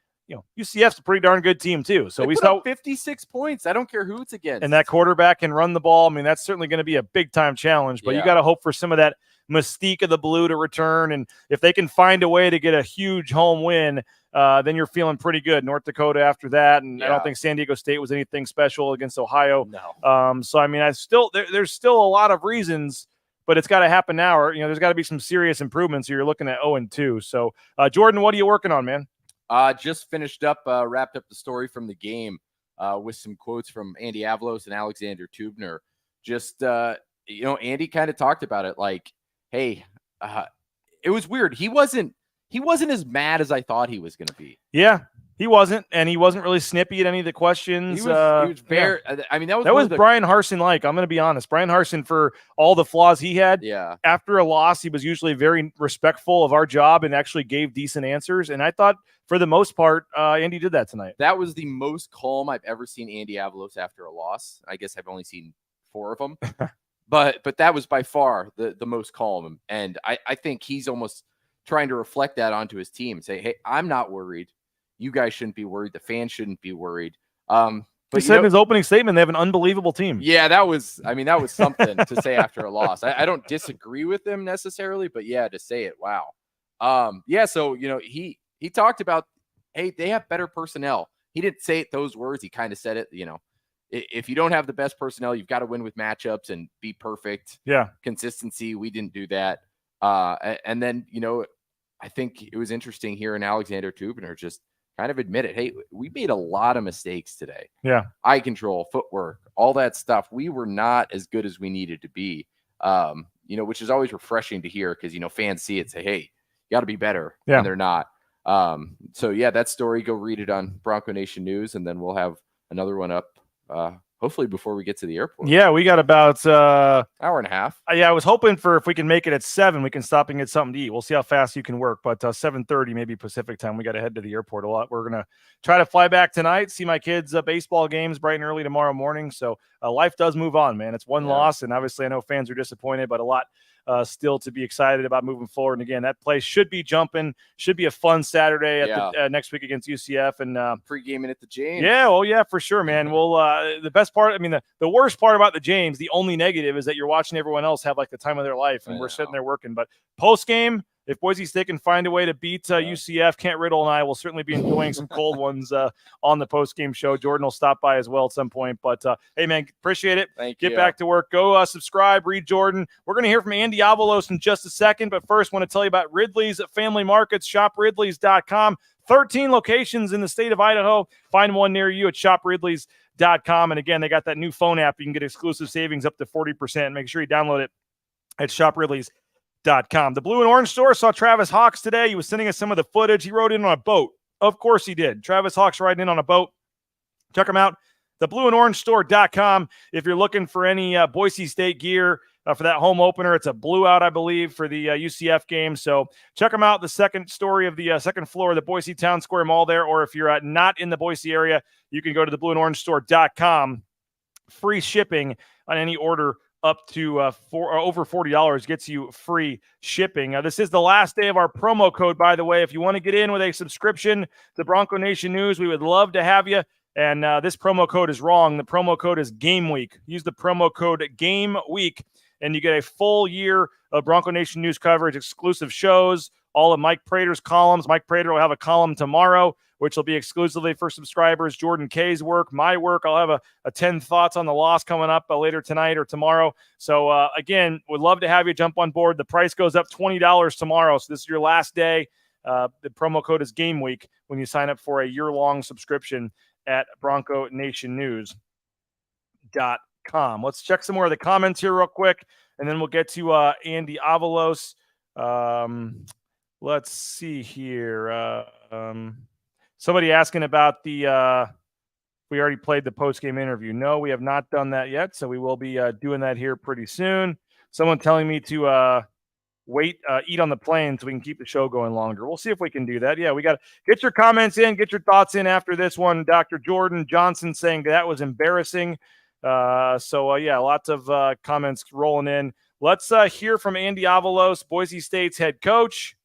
UCF's a pretty darn good team too. So we saw 56 points. I don't care who it's against. And that quarterback can run the ball. I mean, that's certainly going to be a big time challenge, but you got to hope for some of that mystique of the blue to return. And if they can find a way to get a huge home win, then you're feeling pretty good. North Dakota after that. And I don't think San Diego State was anything special against Ohio. No. So, I mean, there's still a lot of reasons, but it's got to happen now. Or, there's got to be some serious improvements. So you're looking at 0-2. So, Jordan, what are you working on, man? Just finished up, wrapped up the story from the game with some quotes from Andy Avalos and Alexander Tubner. Just, Andy kind of talked about it like, hey, it was weird. He wasn't as mad as I thought he was going to be. Yeah, he wasn't. And he wasn't really snippy at any of the questions. He was very, I mean, that was Brian Harsin like. I'm going to be honest. Brian Harsin, for all the flaws he had, after a loss, he was usually very respectful of our job and actually gave decent answers. And I thought, for the most part, Andy did that tonight. That was the most calm I've ever seen Andy Avalos after a loss. I guess I've only seen 4 of them. but that was by far the most calm. And I think he's almost trying to reflect that onto his team and say, hey, I'm not worried. You guys shouldn't be worried. The fans shouldn't be worried. But he said in his opening statement, they have an unbelievable team. Yeah, that was something to say after a loss. I don't disagree with him necessarily, but to say it, wow. So, he talked about, hey, they have better personnel. He didn't say it those words. He kind of said it, if you don't have the best personnel, you've got to win with matchups and be perfect. Yeah. Consistency. We didn't do that. And then, I think it was interesting here in Alexander Tubner just kind of admit it. Hey, we made a lot of mistakes today. Yeah. Eye control, footwork, all that stuff. We were not as good as we needed to be, which is always refreshing to hear because, fans see it, say, hey, you got to be better. Yeah. And they're not. That story, go read it on Bronco Nation News, and then we'll have another one up hopefully before we get to the airport. Yeah, we got about hour and a half. I was hoping for if we can make it at 7, we can stop and get something to eat. We'll see how fast you can work, but 7:30 maybe Pacific time. We got to head to the airport a lot. We're gonna try to fly back tonight, see my kids' baseball games bright and early tomorrow morning. So life does move on, man. It's one loss, and obviously I know fans are disappointed, but a lot still to be excited about moving forward. And again, that place should be jumping. Should be a fun Saturday at next week against UCF and pre-gaming at the James. Yeah, well, yeah, for sure, man. Well, the best part, I mean, the worst part about the James, the only negative is that you're watching everyone else have like the time of their life, and we're sitting there working. But post game, if Boise State can find a way to beat UCF, Kent Riddle and I will certainly be enjoying some cold ones on the post-game show. Jordan will stop by as well at some point. But, hey, man, appreciate it. Thank you. Get back to work. Go subscribe, read Jordan. We're going to hear from Andy Avalos in just a second. But first, want to tell you about Ridley's Family Markets. ShopRidleys.com. 13 locations in the state of Idaho. Find one near you at ShopRidleys.com. And, again, they got that new phone app. You can get exclusive savings up to 40%. Make sure you download it at ShopRidleys.com. The Blue and Orange store saw Travis Hawks today. He was sending us some of the footage. He rode in on a boat. Of course he did. Travis Hawks riding in on a boat. Check him out. The Blue and Orange store.com. If you're looking for any Boise State gear for that home opener, it's a blue out, I believe, for the UCF game. So check them out. The second story of the second floor of the Boise Town Square Mall there. Or if you're not in the Boise area, you can go to the Blue and Orange store.com. Free shipping on any order up to over $40 gets you free shipping. This is the last day of our promo code, by the way. If you want to get in with a subscription to Bronco Nation News, we would love to have you. And this promo code is wrong. The promo code is Game Week. Use the promo code Game Week, and you get a full year of Bronco Nation News coverage, exclusive shows, all of Mike Prater's columns. Mike Prater will have a column tomorrow, which will be exclusively for subscribers. Jordan Kaye's work, my work. I'll have a 10 thoughts on the loss coming up later tonight or tomorrow. So, again, would love to have you jump on board. The price goes up $20 tomorrow. So this is your last day. The promo code is Game Week when you sign up for a year-long subscription at Bronco Nation News. Postgame.com. Let's check some more of the comments here real quick, and then we'll get to Andy Avalos. Let's see here. Somebody asking about the we already played the post-game interview. No, we have not done that yet, so we will be doing that here pretty soon. Someone telling me to eat on the plane so we can keep the show going longer. We'll see if we can do that. Yeah, we got to get your comments in, get your thoughts in after this one. Dr. Jordan Johnson saying that was embarrassing. Yeah, lots of comments rolling in. Let's hear from Andy Avalos, Boise State's head coach,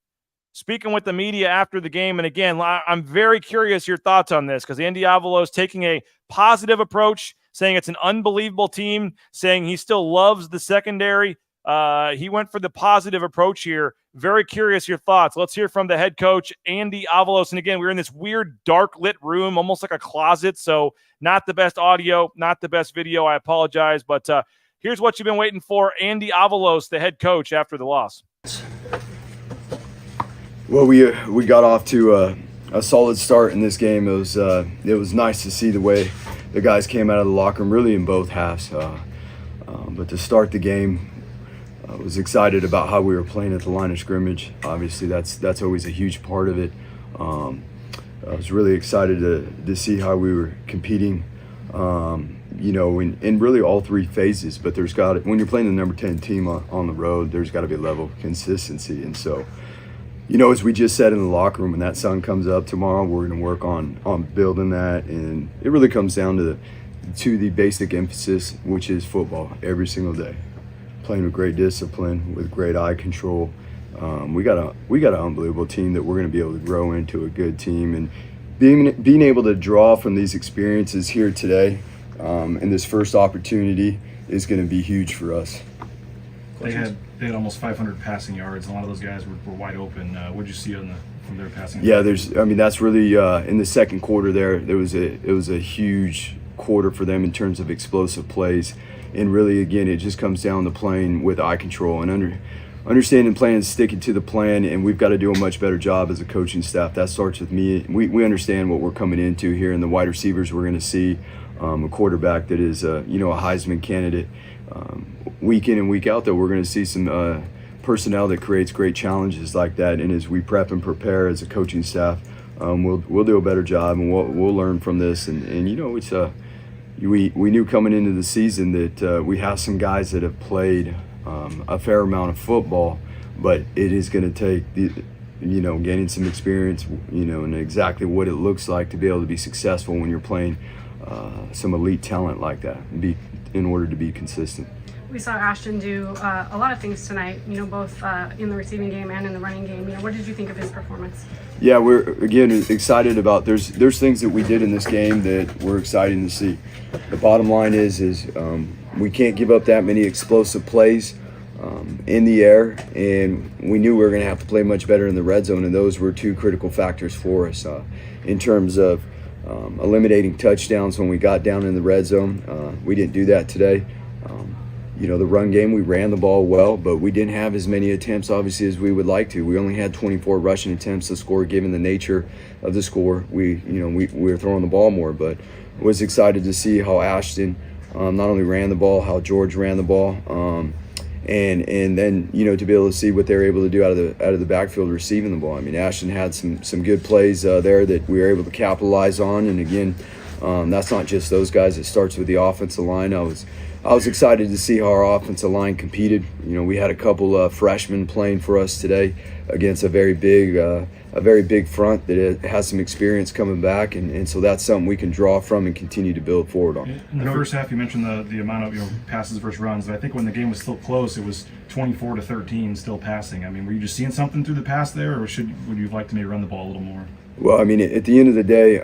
speaking with the media after the game. And again, I'm very curious your thoughts on this, because Andy Avalos taking a positive approach, saying it's an unbelievable team, saying he still loves the secondary. He went for the positive approach here. Very curious your thoughts. Let's hear from the head coach, Andy Avalos. And again, we're in this weird dark lit room, almost like a closet. So not the best audio, not the best video. I apologize. But here's what you've been waiting for. Andy Avalos, the head coach, after the loss. Well, we got off to a solid start in this game. It was nice to see the way the guys came out of the locker room, really in both halves. But to start the game, I was excited about how we were playing at the line of scrimmage. Obviously, that's always a huge part of it. I was really excited to see how we were competing, in really all three phases. But when you're playing the number 10 team on the road, there's got to be a level of consistency. And so, as we just said in the locker room, when that sun comes up tomorrow, we're going to work on building that. And it really comes down to the basic emphasis, which is football every single day. Playing with great discipline, with great eye control. We got an unbelievable team that we're going to be able to grow into a good team. And being able to draw from these experiences here today and this first opportunity is going to be huge for us. They had almost 500 passing yards. A lot of those guys were wide open. What did you see from their passing? Yeah, that's really in the second quarter it was a huge quarter for them in terms of explosive plays. And really, again, it just comes down to playing with eye control and understanding playing and sticking to the plan. And we've got to do a much better job as a coaching staff. That starts with me. We understand what we're coming into here, and the wide receivers we're going to see a quarterback that is a Heisman candidate. Week in and week out, though, we're going to see some personnel that creates great challenges like that. And as we prep and prepare as a coaching staff, we'll do a better job, and we'll learn from this. And it's we knew coming into the season that we have some guys that have played a fair amount of football, but it is going to take gaining some experience, and exactly what it looks like to be able to be successful when you're playing some elite talent like that, in order to be consistent. We saw Ashton do a lot of things tonight, both in the receiving game and in the running game. What did you think of his performance? Yeah, we're, again, excited about there's things that we did in this game that we're excited to see. The bottom line is we can't give up that many explosive plays in the air, and we knew we were going to have to play much better in the red zone, and those were two critical factors for us in terms of eliminating touchdowns when we got down in the red zone. We didn't do that today. The run game, we ran the ball well, but we didn't have as many attempts, obviously, as we would like to. We only had 24 rushing attempts to score, given the nature of the score. We were throwing the ball more, but was excited to see how Ashton not only ran the ball, how George ran the ball, and then to be able to see what they're able to do out of the backfield receiving the ball. I mean, Ashton had some good plays there that we were able to capitalize on, and again, that's not just those guys. It starts with the offensive line. I was excited to see how our offensive line competed. We had a couple of freshmen playing for us today against a very big front that has some experience coming back, and so that's something we can draw from and continue to build forward on. In the first half, you mentioned the amount of passes versus runs, but I think when the game was still close, it was 24-13 still passing. I mean, were you just seeing something through the pass there, or would you have liked to maybe run the ball a little more? Well, I mean, at the end of the day,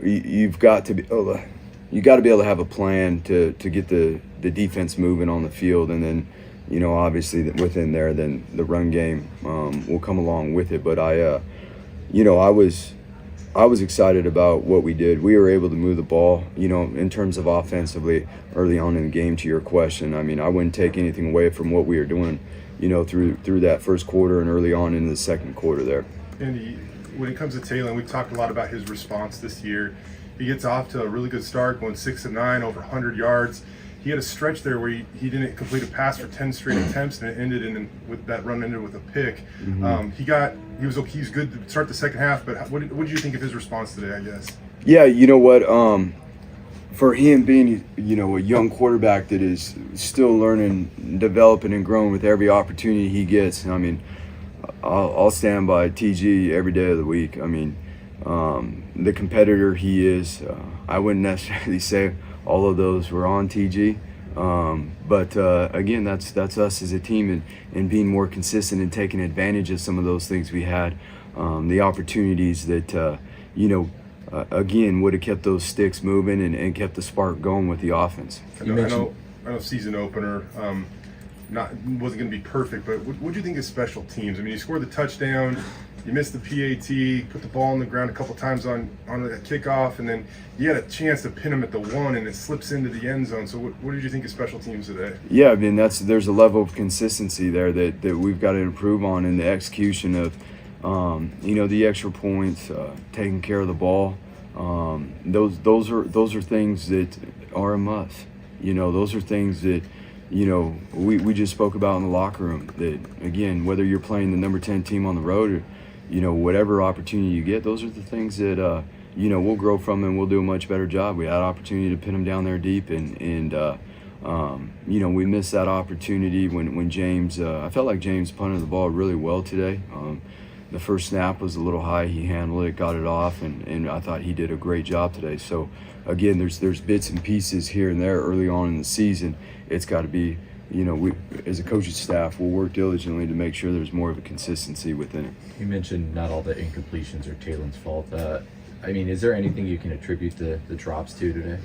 you've got to be able to have a plan to get the defense moving on the field, and then obviously within there, then the run game will come along with it. But I was excited about what we did. We were able to move the ball, in terms of offensively early on in the game. To your question, I mean, I wouldn't take anything away from what we were doing, through that first quarter and early on in the second quarter there. Andy, when it comes to Taylor, we've talked a lot about his response this year. He gets off to a really good start, going 6 of 9, over 100 yards. He had a stretch there where he didn't complete a pass for 10 straight attempts, and it ended with that run ended with a pick. He was good to start the second half, but what did you think of his response today, I guess? Yeah, you know what? For him being, a young quarterback that is still learning, developing, and growing with every opportunity he gets, I mean, I'll stand by TG every day of the week. I mean, the competitor he is, I wouldn't necessarily say all of those were on TG, but again, that's us as a team and being more consistent and taking advantage of some of those things we had, the opportunities that again would have kept those sticks moving and kept the spark going with the offense. I know season opener wasn't going to be perfect, but what do you think of special teams? I mean, you scored the touchdown, you missed the PAT, put the ball on the ground a couple times on the kickoff, and then you had a chance to pin him at the 1, and it slips into the end zone. So what did you think of special teams today? Yeah, I mean, there's a level of consistency there that we've got to improve on in the execution of, the extra points, taking care of the ball. Those are things that are a must. Those are things that we just spoke about in the locker room, that again, whether you're playing the number 10 team on the road or whatever opportunity you get, those are the things that we'll grow from and we'll do a much better job. We had opportunity to pin them down there deep, and we missed that opportunity when James, I felt like James punted the ball really well today. The first snap was a little high, he handled it, got it off, and I thought he did a great job today. So again, there's bits and pieces here and there early on in the season. It's got to be, we as a coaching staff, we'll work diligently to make sure there's more of a consistency within it. You mentioned not all the incompletions are Taylon's fault. I mean, is there anything you can attribute the drops to today?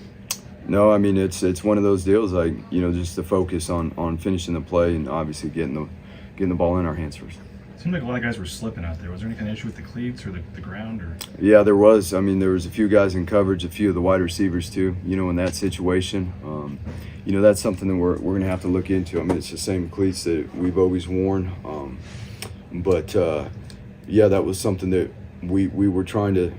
No, I mean, it's one of those deals, like, just the focus on finishing the play and obviously getting the ball in our hands first. It seemed like a lot of guys were slipping out there. Was there any kind of issue with the cleats or the ground? Or? Yeah, there was. I mean, there was a few guys in coverage, a few of the wide receivers too, in that situation. That's something that we're going to have to look into. I mean, it's the same cleats that we've always worn. That was something that we were trying to,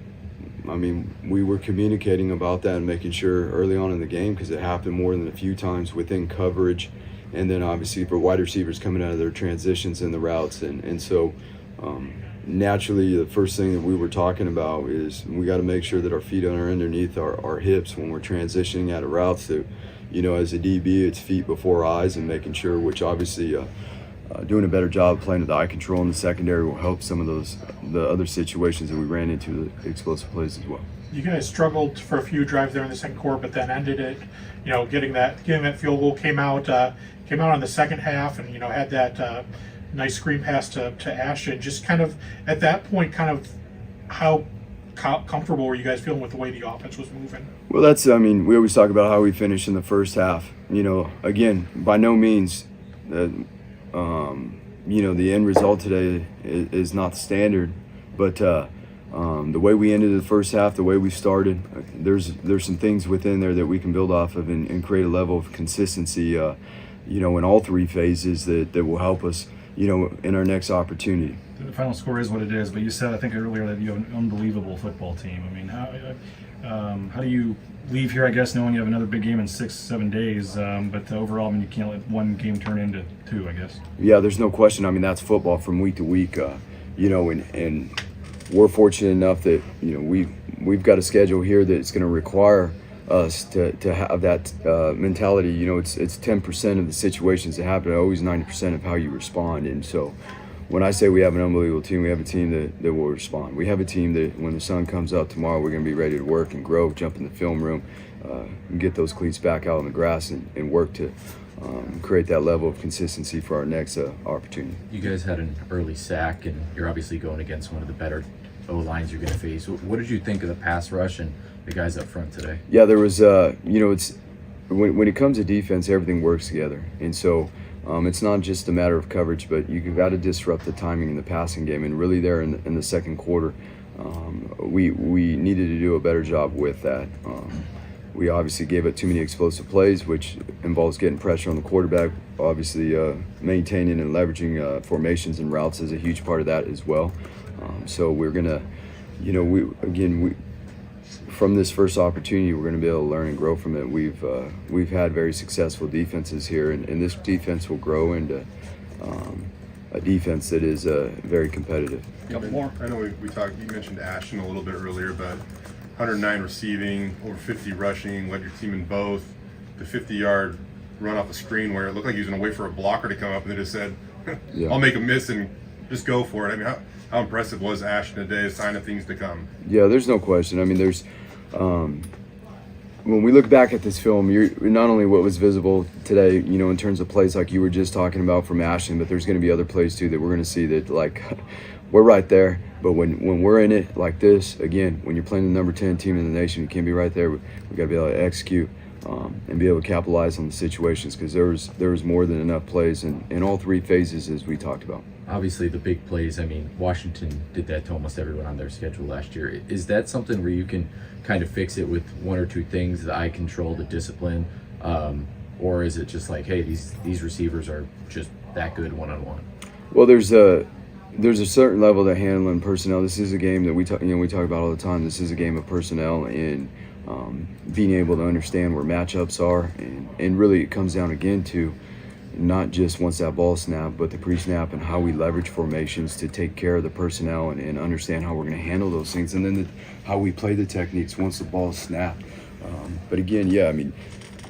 we were communicating about that and making sure early on in the game, because it happened more than a few times within coverage. And then obviously for wide receivers coming out of their transitions in the routes. And so naturally the first thing that we were talking about is we got to make sure that our feet are underneath our hips when we're transitioning out of routes. That, as a DB, it's feet before eyes, and making sure, which obviously doing a better job playing with eye control in the secondary will help some of the other situations that we ran into, the explosive plays as well. You guys struggled for a few drives there in the second quarter, but then ended it, getting that field goal, came out on the second half, and had that nice screen pass to Ashton. Just kind of at that point, kind of how comfortable were you guys feeling with the way the offense was moving? Well, we always talk about how we finished in the first half. Again, by no means, the end result today is not the standard, but the way we ended the first half, the way we started, there's some things within there that we can build off of and create a level of consistency, in all three phases that will help us, in our next opportunity. The final score is what it is, but you said, I think earlier, that you have an unbelievable football team. I mean, how do you leave here, I guess, knowing you have another big game in 6-7 days, but overall, you can't let one game turn into two, I guess. Yeah, there's no question. That's football from week to week, and we're fortunate enough that we've got a schedule here that's going to require us to have that mentality. It's 10% of the situations that happen, always 90% of how you respond. And so when I say we have an unbelievable team, we have a team that will respond. We have a team that when the sun comes up tomorrow, we're going to be ready to work and grow, jump in the film room, and get those cleats back out on the grass and work to create that level of consistency for our next opportunity. You guys had an early sack, and you're obviously going against one of the better O-lines you're going to face. What did you think of the pass rush and the guys up front today? Yeah, there was, it's when it comes to defense, everything works together. And so it's not just a matter of coverage, but you've got to disrupt the timing in the passing game. And really there in the second quarter, we needed to do a better job with that. We obviously gave up too many explosive plays, which involves getting pressure on the quarterback. Obviously, maintaining and leveraging formations and routes is a huge part of that as well. So we're gonna, from this first opportunity, we're going to be able to learn and grow from it. We've had very successful defenses here, and this defense will grow into a defense that is very competitive. Couple more. I know we talked. You mentioned Ashton a little bit earlier, but 109 receiving, over 50 rushing, led your team in both. The 50-yard run off a screen where it looked like he was going to wait for a blocker to come up, and they just said, "I'll make a miss and just go for it." I mean, how impressive was Ashton today? A sign of things to come. Yeah, there's no question. I mean, there's when we look back at this film, you're not only what was visible today, you know, in terms of plays like you were just talking about from Ashton, but there's going to be other plays too that we're going to see that, like, we're right there. But when we're in it like this, again, when you're playing the number 10 team in the nation, you can't be right there. We got to be able to execute and be able to capitalize on the situations, because there was more than enough plays in all three phases, as we talked about. Obviously, the big plays, I mean, Washington did that to almost everyone on their schedule last year. Is that something where you can kind of fix it with one or two things, the eye control, the discipline, or is it just like, hey, these receivers are just that good one-on-one? Well, there's a certain level of handling personnel. This is a game that we talk about all the time. This is a game of personnel and being able to understand where matchups are, and really it comes down again to not just once that ball snap, but the pre-snap and how we leverage formations to take care of the personnel and understand how we're going to handle those things, and then how we play the techniques once the ball is snapped. But again, yeah, I mean,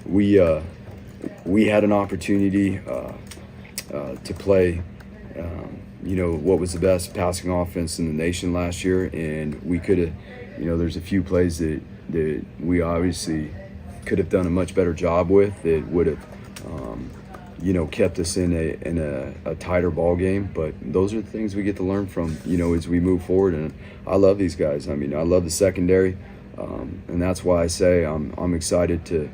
we had an opportunity to play you know, what was the best passing offense in the nation last year, and we could have, you know, there's a few plays that we obviously could have done a much better job with that would have you know, kept us in a tighter ball game. But those are the things we get to learn from, you know, as we move forward. And I love these guys. I mean, I love the secondary, and that's why I say I'm excited to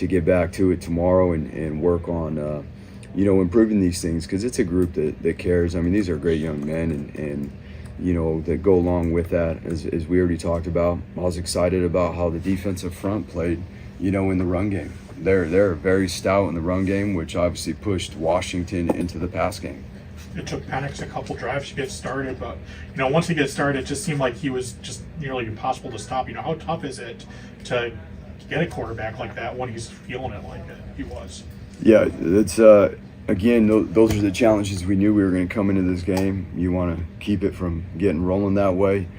get back to it tomorrow and work on you know, improving these things, because it's a group that cares. I mean, these are great young men, and you know, that go along with that, as we already talked about. I was excited about how the defensive front played, you know, in the run game. They're very stout in the run game, which obviously pushed Washington into the pass game. It took Penix a couple drives to get started, but you know, once he gets started, it just seemed like he was just nearly impossible to stop. You know, how tough is it to get a quarterback like that when he's feeling it like he was? Yeah, it's again, those are the challenges we knew we were going to come into this game. You want to keep it from getting rolling that way.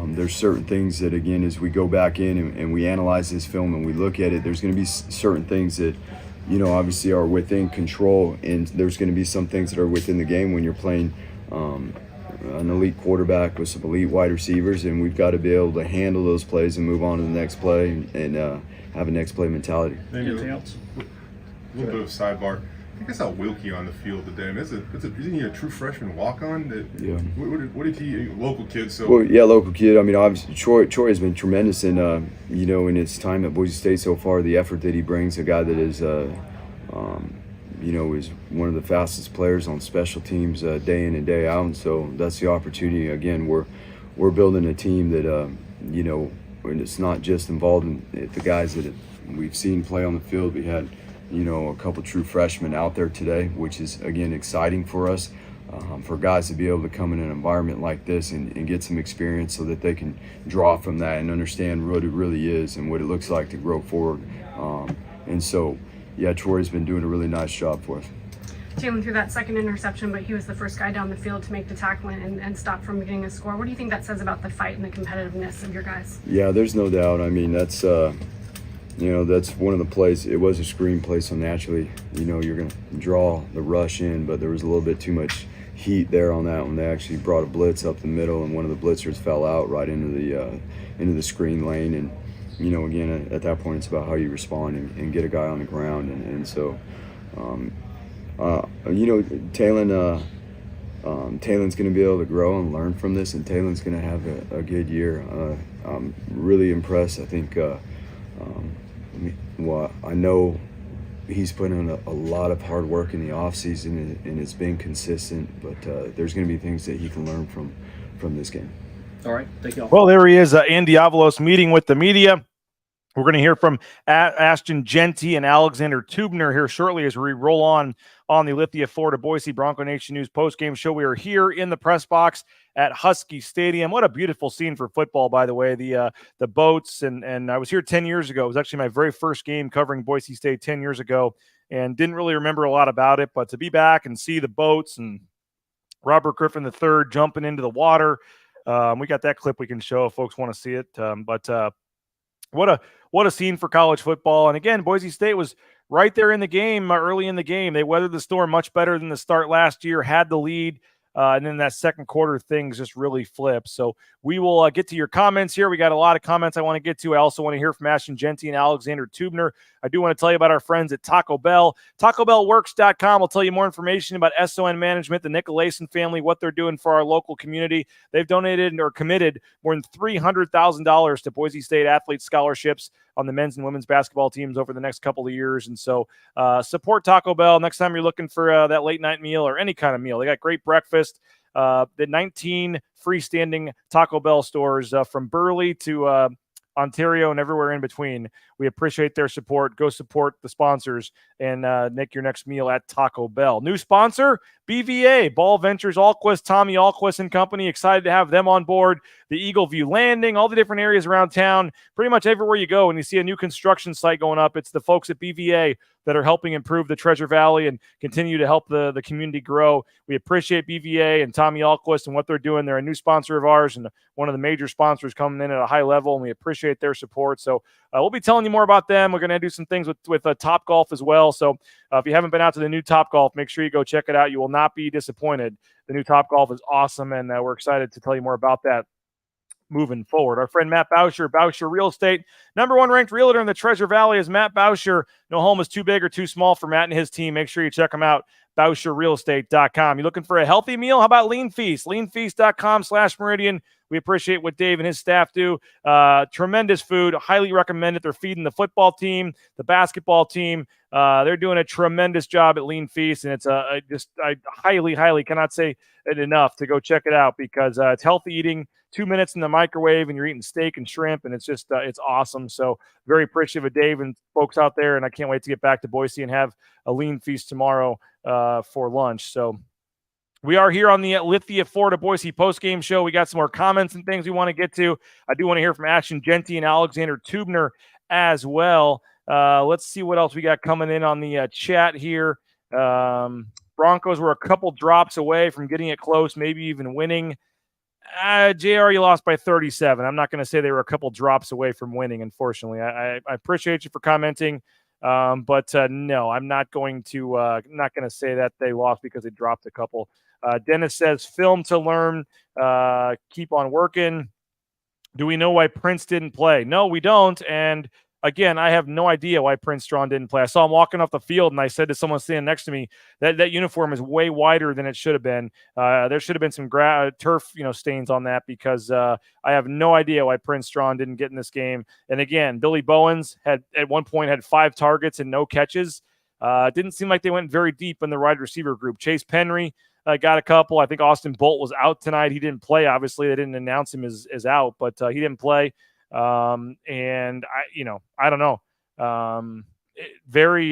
There's certain things that, again, as we go back in and we analyze this film and we look at it, there's going to be certain things that, you know, obviously are within control, and there's going to be some things that are within the game when you're playing an elite quarterback with some elite wide receivers, and we've got to be able to handle those plays and move on to the next play and have a next play mentality. Anything else? A little bit of sidebar. I think I saw Wilkie on the field today. I mean, isn't he a true freshman walk-on? Yeah. What did he? Local kid. So. Well, yeah, local kid. I mean, obviously, Troy has been tremendous in you know, in his time at Boise State so far. The effort that he brings, a guy that is you know, is one of the fastest players on special teams day in and day out. And so that's the opportunity. Again, we're building a team that you know, and it's not just involved in the guys that we've seen play on the field. We had, you know, a couple true freshmen out there today, which is, again, exciting for us, for guys to be able to come in an environment like this and get some experience so that they can draw from that and understand what it really is and what it looks like to grow forward. And so, yeah, Troy's been doing a really nice job for us. Jalen threw that second interception, but he was the first guy down the field to make the tackle and stop from getting a score. What do you think that says about the fight and the competitiveness of your guys? Yeah, there's no doubt. I mean, that's you know, that's one of the plays. It was a screen play, so naturally, you know, you're going to draw the rush in, but there was a little bit too much heat there on that one. They actually brought a blitz up the middle, and one of the blitzers fell out right into the screen lane. And, you know, again, at that point, it's about how you respond and get a guy on the ground. And so, you know, Taylon's going to be able to grow and learn from this, and Taylon's going to have a good year. I'm really impressed. I think well, I know he's put in a lot of hard work in the offseason, and it's been consistent, but there's going to be things that he can learn from this game. All right, thank you all. Well, there he is, Andy Avalos meeting with the media. We're going to hear from Ashton Genty and Alexander Tubner here shortly as we roll on the Lithia Florida Boise Bronco Nation News postgame show. We are here in the press box at Husky Stadium. What a beautiful scene for football, by the way. The boats, and I was here 10 years ago. It was actually my very first game covering Boise State 10 years ago, and didn't really remember a lot about it. But to be back and see the boats and Robert Griffin III jumping into the water, we got that clip we can show if folks want to see it. What a scene for college football. And again, Boise State was right there in the game, early in the game. They weathered the storm much better than the start last year, had the lead. And then that second quarter, things just really flipped. So we will get to your comments here. We got a lot of comments I want to get to. I also want to hear from Ashton Genty and Alexander Tubner. I do want to tell you about our friends at Taco Bell. TacoBellWorks.com will tell you more information about SON Management, the Nicolason family, what they're doing for our local community. They've donated or committed more than $300,000 to Boise State athlete scholarships on the men's and women's basketball teams over the next couple of years. And so support Taco Bell next time you're looking for that late night meal or any kind of meal. They got great breakfast. The 19 freestanding Taco Bell stores from Burley to Ontario and everywhere in between. We appreciate their support. Go support the sponsors and make your next meal at Taco Bell. New sponsor, BVA, Ball Ventures, Alquist, Tommy Alquist and Company. Excited to have them on board. The Eagle View Landing, all the different areas around town. Pretty much everywhere you go and you see a new construction site going up, it's the folks at BVA that are helping improve the Treasure Valley and continue to help the community grow. We appreciate BVA and Tommy Alquist and what they're doing. They're a new sponsor of ours and one of the major sponsors coming in at a high level, and we appreciate their support. So we'll be telling you more about them. We're going to do some things with Top Golf as well. So if you haven't been out to the new Top Golf, make sure you go check it out. You will not be disappointed. The new Top Golf is awesome, and we're excited to tell you more about that moving forward. Our friend Matt Bauscher, Bauscher Real Estate, number one ranked realtor in the Treasure Valley is Matt Bauscher. No home is too big or too small for Matt and his team. Make sure you check them out. BauscherRealEstate.com. You looking for a healthy meal? How about Lean Feast? LeanFeast.com/Meridian. We appreciate what Dave and his staff do. Tremendous food. Highly recommend it. They're feeding the football team, the basketball team. They're doing a tremendous job at Lean Feast, and it's I highly cannot say it enough to go check it out because it's healthy eating. 2 minutes in the microwave and you're eating steak and shrimp, and it's just it's awesome. So very appreciative of Dave and folks out there, and I can't wait to get back to Boise and have a Lean Feast tomorrow for lunch. So we are here on the Lithia Florida Boise postgame show. We got some more comments and things we want to get to. I do want to hear from Ashton Genty and Alexander Tubner as well. Let's see what else we got coming in on the chat here. Broncos were a couple drops away from getting it close, maybe even winning. JR, you lost by 37. I'm not going to say they were a couple drops away from winning, unfortunately. I appreciate you for commenting, but no, I'm not going to say that they lost because they dropped a couple. Dennis says, film to learn, keep on working. Do we know why Prince didn't play? No, we don't. And again, I have no idea why Prince Strong didn't play. I saw him walking off the field, and I said to someone standing next to me, that uniform is way wider than it should have been. There should have been some turf, stains on that because I have no idea why Prince Strong didn't get in this game. And again, Billy Bowens at one point had 5 targets and no catches. Didn't seem like they went very deep in the wide receiver group. Chase Penry got a couple. I think Austin Bolt was out tonight. He didn't play. Obviously, they didn't announce him as out, but he didn't play. And I don't know. Very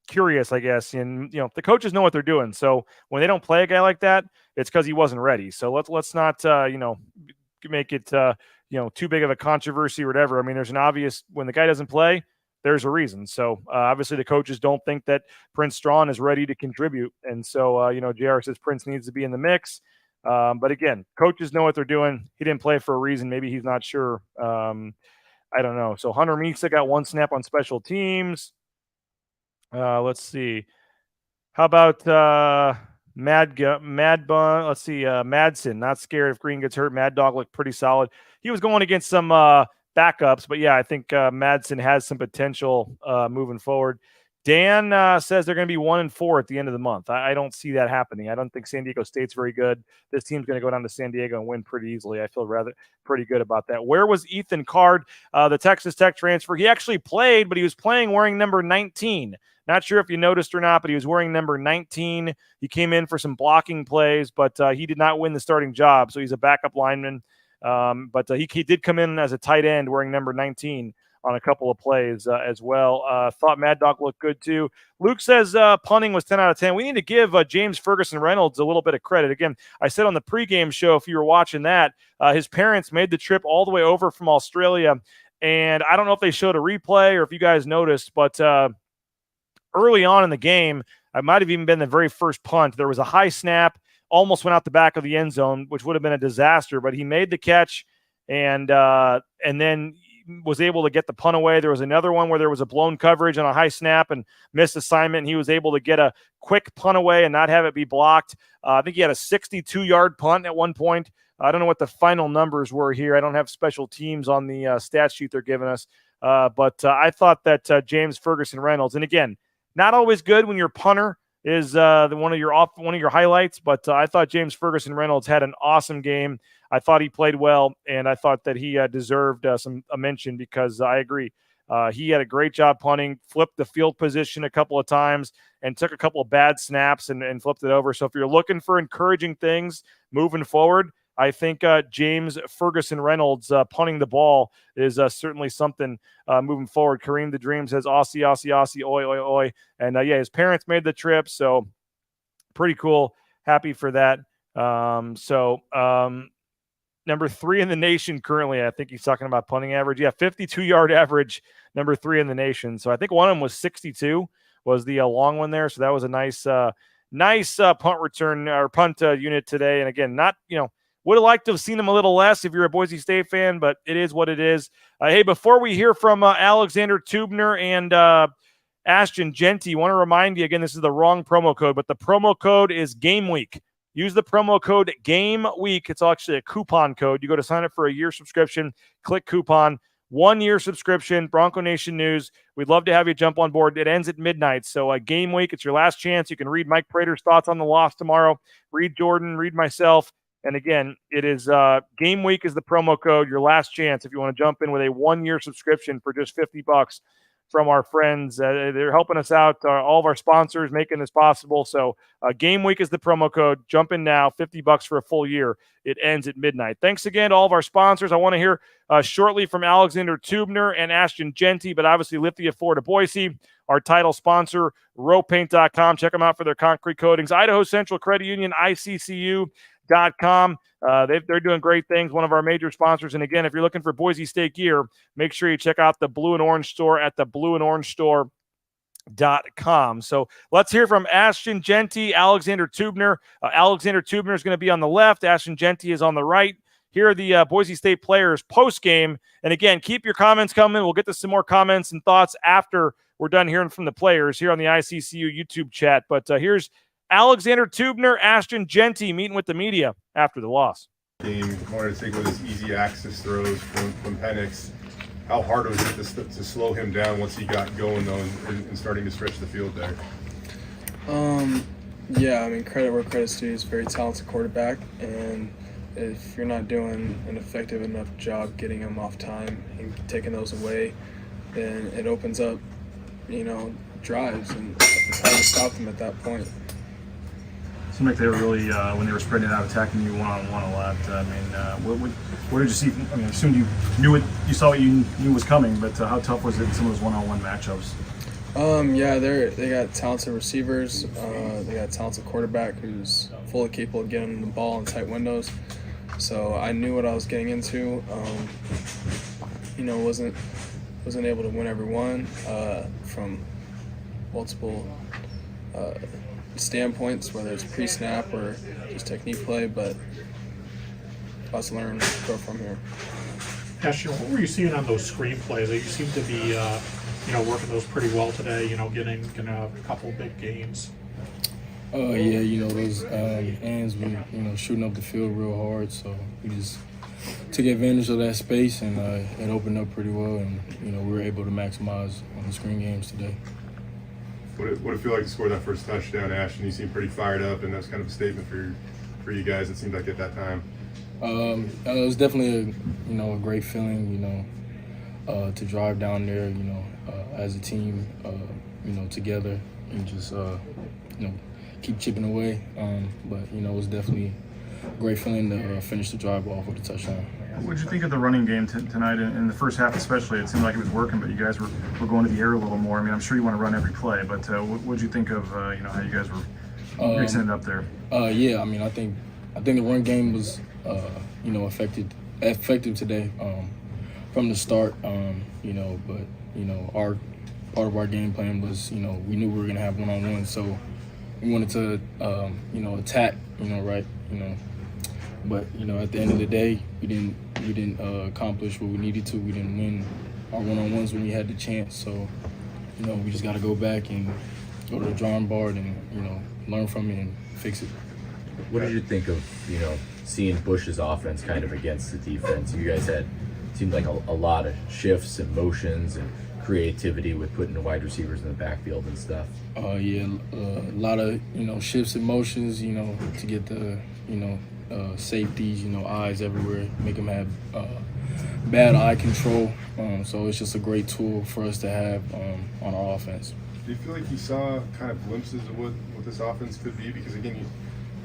curious, I guess. And the coaches know what they're doing. So when they don't play a guy like that, it's because he wasn't ready. So let's not make it too big of a controversy or whatever. I mean, there's an obvious when the guy doesn't play, there's a reason. So obviously the coaches don't think that Prince Strong is ready to contribute, and so JR says Prince needs to be in the mix. But again, coaches know what they're doing. He didn't play for a reason. Maybe he's not sure. I don't know. So Hunter Misa got 1 snap on special teams. Let's see. How about Mad Bun? Let's see. Madsen, not scared if Green gets hurt. Mad Dog looked pretty solid. He was going against some backups, but yeah, I think Madsen has some potential moving forward. Dan says they're going to be 1-4 at the end of the month. I don't see that happening. I don't think San Diego State's very good. This team's going to go down to San Diego and win pretty easily. I feel pretty good about that. Where was Ethan Card, the Texas Tech transfer? He actually played, but he was playing wearing number 19. Not sure if you noticed or not, but he was wearing number 19. He came in for some blocking plays, but he did not win the starting job, so he's a backup lineman. But he did come in as a tight end wearing number 19 on a couple of plays as well. Thought Mad Dog looked good too. Luke says punting was 10 out of 10. We need to give James Ferguson Reynolds a little bit of credit. Again, I said on the pregame show, if you were watching that, his parents made the trip all the way over from Australia. And I don't know if they showed a replay or if you guys noticed, but early on in the game, it might have even been the very first punt. There was a high snap, almost went out the back of the end zone, which would have been a disaster, but he made the catch and then was able to get the punt away. There was another one where there was a blown coverage on a high snap and missed assignment, and he was able to get a quick punt away and not have it be blocked. I think he had a 62-yard punt at one point. I don't know what the final numbers were here. I don't have special teams on the stat sheet they're giving us. But I thought that James Ferguson Reynolds, and again, not always good when your punter is one of your highlights, but I thought James Ferguson Reynolds had an awesome game. I thought he played well, and I thought that he deserved a mention because I agree. He had a great job punting, flipped the field position a couple of times, and took a couple of bad snaps and flipped it over. So if you're looking for encouraging things moving forward, I think James Ferguson Reynolds punting the ball is certainly something moving forward. Kareem the Dream says, Aussie, Aussie, Aussie, oi, oi, oi. And, yeah, his parents made the trip, so pretty cool. Happy for that. Number 3 in the nation currently, I think he's talking about punting average. Yeah, 52-yard average, number 3 in the nation. So I think one of them was 62, was the long one there. So that was a nice punt return or punt unit today. And again, would have liked to have seen him a little less if you're a Boise State fan, but it is what it is. Hey, before we hear from Alexander Tubner and Ashton Genty, want to remind you again, this is the wrong promo code, but the promo code is Game Week. Use the promo code Game Week. It's actually a coupon code. You go to sign up for a year subscription, click coupon, 1 year subscription, Bronco Nation News. We'd love to have you jump on board. It ends at midnight. So Game Week, it's your last chance. You can read Mike Prater's thoughts on the loss tomorrow, read Jordan, read myself. And again, it is Game Week is the promo code, your last chance if you want to jump in with a 1 year subscription for just $50 from our friends. They're helping us out, all of our sponsors making this possible. So Game Week is the promo code. Jump in now, $50 for a full year. It ends at midnight. Thanks again to all of our sponsors. I want to hear shortly from Alexander Tubner and Ashton Genty, but obviously Lithia Ford of Boise, our title sponsor, rowpaint.com. Check them out for their concrete coatings. Idaho Central Credit Union, ICCU.com. They're doing great things, one of our major sponsors. And again, if you're looking for Boise State gear, make sure you check out the Blue and Orange store at the blueandorangestore.com. So let's hear from Ashton Genty, Alexander Tubner. Alexander Tubner is going to be on the left. Ashton Genty is on the right. Here are the Boise State players post-game. And again, keep your comments coming. We'll get to some more comments and thoughts after we're done hearing from the players here on the ICCU YouTube chat. But here's Alexander Tubner, Ashton Genty meeting with the media after the loss. Game wanted to take with his easy access throws from Penix. How hard was it to slow him down once he got going though and starting to stretch the field there? Yeah, I mean, credit where credit's due. He's a very talented quarterback, and if you're not doing an effective enough job getting him off time and taking those away, then it opens up, drives, and it's hard to stop them at that point. Seemed like they were really, when they were spreading it out, attacking you one-on-one a lot. I mean, what did you see? I mean, I assumed you saw what you knew was coming, but how tough was it in some of those one-on-one matchups? Yeah, they got talented receivers. They got a talented quarterback who's fully capable of getting the ball in tight windows. So I knew what I was getting into. Wasn't able to win every one from multiple standpoints, whether it's pre-snap or just technique play, but let's learn, go from here. Ashton, what were you seeing on those screen plays? You seem to be, working those pretty well today. Getting a couple big gains. Yeah, those ends were, shooting up the field real hard, so we just took advantage of that space, and it opened up pretty well, and we were able to maximize on the screen games today. What did it feel like to score that first touchdown, Ashton? You seemed pretty fired up, and that's kind of a statement for you guys, it seemed like at that time. It was definitely a great feeling, to drive down there, as a team, together, and just keep chipping away. But it was definitely a great feeling to finish the drive off with a touchdown. What did you think of the running game tonight? In the first half especially, it seemed like it was working, but you guys were going to the air a little more. I mean, I'm sure you want to run every play, but what did you think of how you guys were mixing it up there? Yeah, I mean, I think the run game was effective today from the start. But our part of our game plan was we knew we were gonna have one-on-one, so we wanted to attack, right. But at the end of the day, we didn't accomplish what we needed to. We didn't win our one-on-ones when we had the chance. So we just got to go back and go to the drawing board and learn from it and fix it. What did you think of seeing Bush's offense kind of against the defense? You guys seemed like a lot of shifts and motions and creativity with putting the wide receivers in the backfield and stuff. A lot of shifts and motions, to get the safeties, eyes everywhere, make them have bad eye control. So it's just a great tool for us to have on our offense. Do you feel like you saw kind of glimpses of what this offense could be? Because again,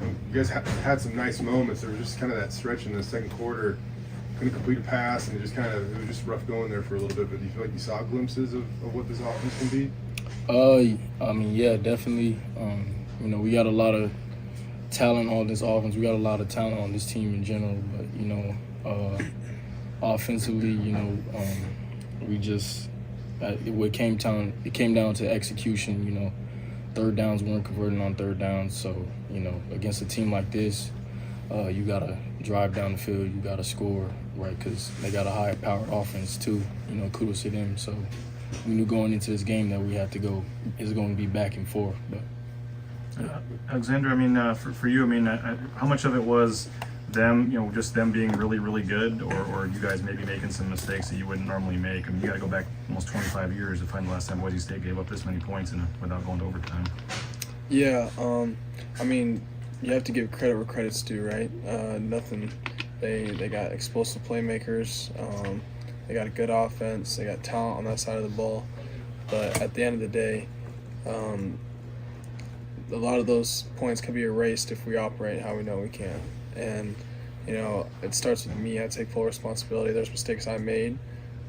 you guys had some nice moments. There was just kind of that stretch in the second quarter, couldn't complete a pass, and it was just rough going there for a little bit. But do you feel like you saw glimpses of what this offense can be? I mean, yeah, definitely. We got a lot of talent on this offense. We got a lot of talent on this team in general. But offensively, we just it came down to execution. Third downs weren't converting on third downs. So against a team like this, you gotta drive down the field. You gotta score, right? Because they got a high-powered offense too. Kudos to them. So we knew going into this game that we had to go. It's going to be back and forth, but. Alexander, I mean, for you, I mean, how much of it was them, just them being really, really good, or you guys maybe making some mistakes that you wouldn't normally make? I mean, you got to go back almost 25 years to find the last time Boise State gave up this many points without going to overtime. Yeah, I mean, you have to give credit where credit's due, right? They got explosive playmakers. They got a good offense. They got talent on that side of the ball. But at the end of the day, a lot of those points can be erased if we operate how we know we can. And, it starts with me. I take full responsibility. There's mistakes I made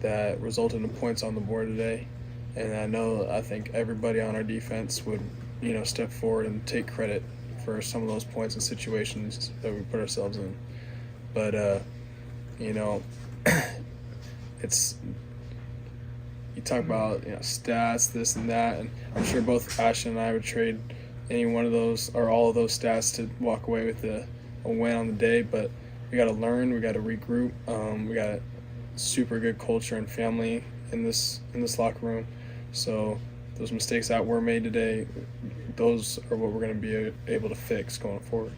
that resulted in points on the board today. And I think everybody on our defense would, step forward and take credit for some of those points and situations that we put ourselves in. But, it's, you talk about, stats, this and that, and I'm sure both Ashton and I would trade any one of those or all of those stats to walk away with a win on the day. But we got to learn, we got to regroup. We got a super good culture and family in this locker room. So those mistakes that were made today, those are what we're going to be able to fix going forward.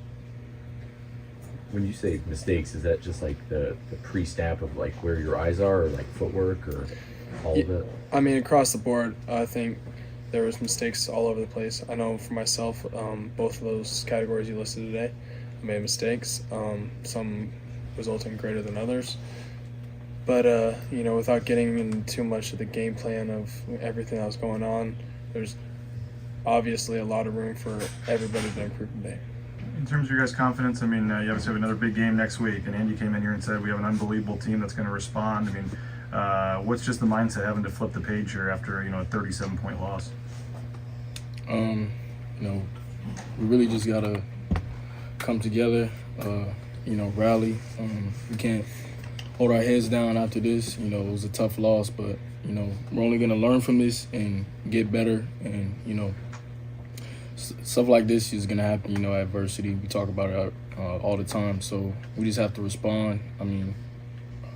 When you say mistakes, is that just like the pre-snap of like where your eyes are, or like footwork, or all of it? I mean, across the board, I think there was mistakes all over the place. I know for myself, both of those categories you listed today, I made mistakes, some resulting greater than others. But, without getting into too much of the game plan of everything that was going on, there's obviously a lot of room for everybody to improve today. In terms of your guys' confidence, I mean, you obviously have another big game next week, and Andy came in here and said we have an unbelievable team that's going to respond. I mean, what's just the mindset having to flip the page here after, a 37-point loss? We really just got to come together, rally. We can't hold our heads down after this. It was a tough loss, but, we're only going to learn from this and get better. And, stuff like this is going to happen, adversity. We talk about it all the time. So we just have to respond. I mean,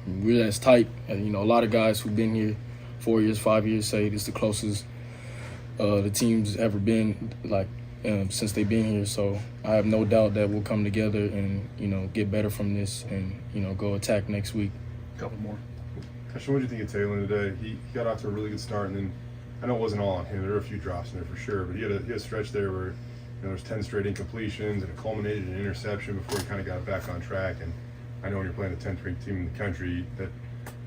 we're as tight. A lot of guys who've been here 4 years, 5 years say this is the closest the team's ever been, since they've been here. So I have no doubt that we'll come together and, get better from this and, go attack next week. A couple more. Ashton, what did you think of Taylor today? He got off to a really good start, and then I know it wasn't all on him. There were a few drops in there for sure, but he had a stretch there where there was 10 straight incompletions, and it culminated in an interception before he kind of got back on track. And I know when you're playing the 10th ranked team in the country,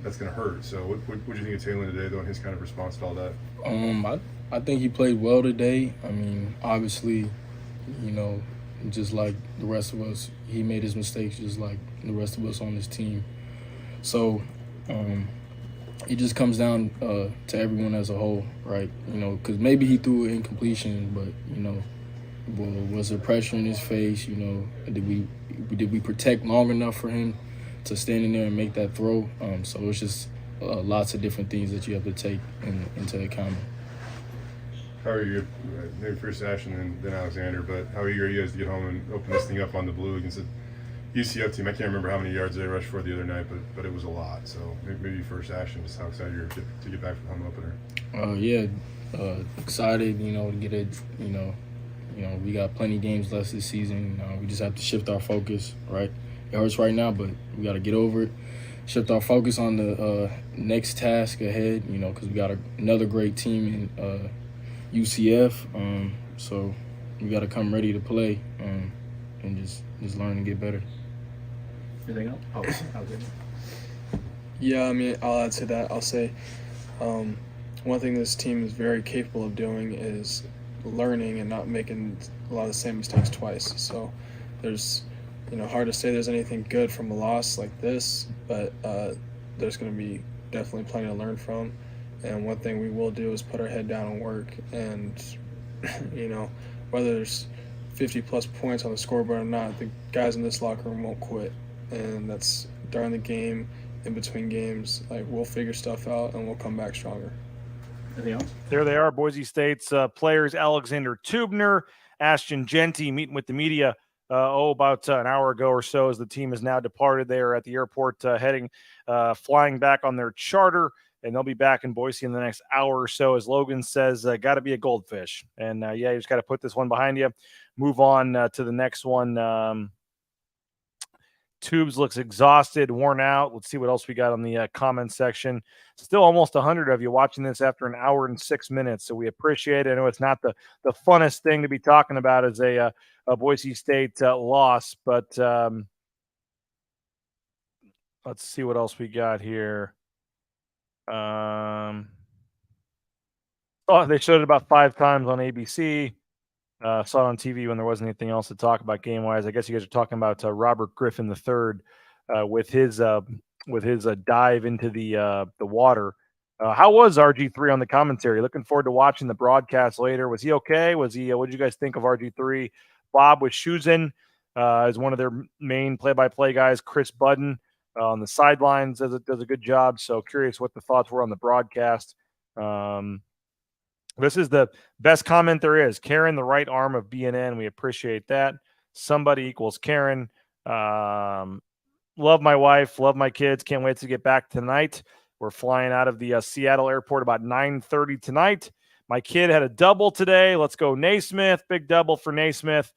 that's going to hurt. So what do you think of Taylor today, though, and his kind of response to all that? I think he played well today. I mean, obviously, just like the rest of us, he made his mistakes just like the rest of us on this team. So it just comes down to everyone as a whole, right? Because maybe he threw an incompletion, but was there pressure in his face? Did we protect long enough for him to stand in there and make that throw? So it's just lots of different things that you have to take into account. How are you? Maybe first Ashton and then Alexander, but how eager are you guys to get home and open this thing up on the blue against the UCF team? I can't remember how many yards they rushed for the other night, but it was a lot. So maybe first Ashton, just how excited you're to get back from home opener. Excited. To get it. We got plenty of games left this season. We just have to shift our focus. Right, it hurts right now, but we got to get over it. Shift our focus on the next task ahead. Because we got another great team in UCF. So we got to come ready to play and just learn and get better. Anything else? Yeah, I'll add to that. I'll say one thing this team is very capable of doing is learning and not making a lot of the same mistakes twice. So there's, hard to say there's anything good from a loss like this, but there's going to be definitely plenty to learn from. And one thing we will do is put our head down and work. And, whether there's 50-plus points on the scoreboard or not, the guys in this locker room won't quit. And that's during the game, in between games. We'll figure stuff out and we'll come back stronger. Anything else? There they are, Boise State's players, Alexander Tubner, Ashton Genty, meeting with the media about an hour ago or so, as the team has now departed. They are at the airport flying back on their charter, and they'll be back in Boise in the next hour or so. As Logan says, got to be a goldfish. And you just got to put this one behind you, move on to the next one. Tubes looks exhausted, worn out. Let's see what else we got on the comment section. Still almost 100 of you watching this after an hour and 6 minutes, so we appreciate it. I know it's not the funnest thing to be talking about as a Boise State loss, but let's see what else we got here. They showed it about 5 times on ABC. Saw it on TV when there wasn't anything else to talk about game-wise. I guess you guys are talking about Robert Griffin III with his dive into the water. How was RG3 on the commentary? Looking forward to watching the broadcast later. Was he okay? What did you guys think of RG3? Bob Wischusen is one of their main play-by-play guys. Chris Budden on the sidelines does a good job. So curious what the thoughts were on the broadcast. This is the best comment there is. Karen, the right arm of BNN. We appreciate that. Somebody equals Karen. Love my wife. Love my kids. Can't wait to get back tonight. We're flying out of the Seattle airport about 9:30 tonight. My kid had a double today. Let's go Naismith. Big double for Naismith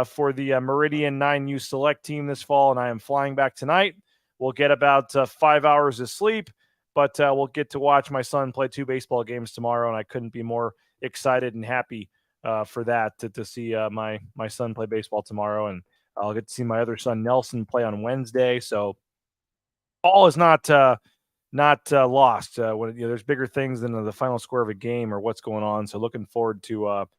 for the Meridian 9U Select team this fall, and I am flying back tonight. We'll get about 5 hours of sleep. But we'll get to watch my son play 2 baseball games tomorrow, and I couldn't be more excited and happy for that, to see my son play baseball tomorrow. And I'll get to see my other son, Nelson, play on Wednesday. So all is not lost. When there's bigger things than the final score of a game or what's going on. So looking forward to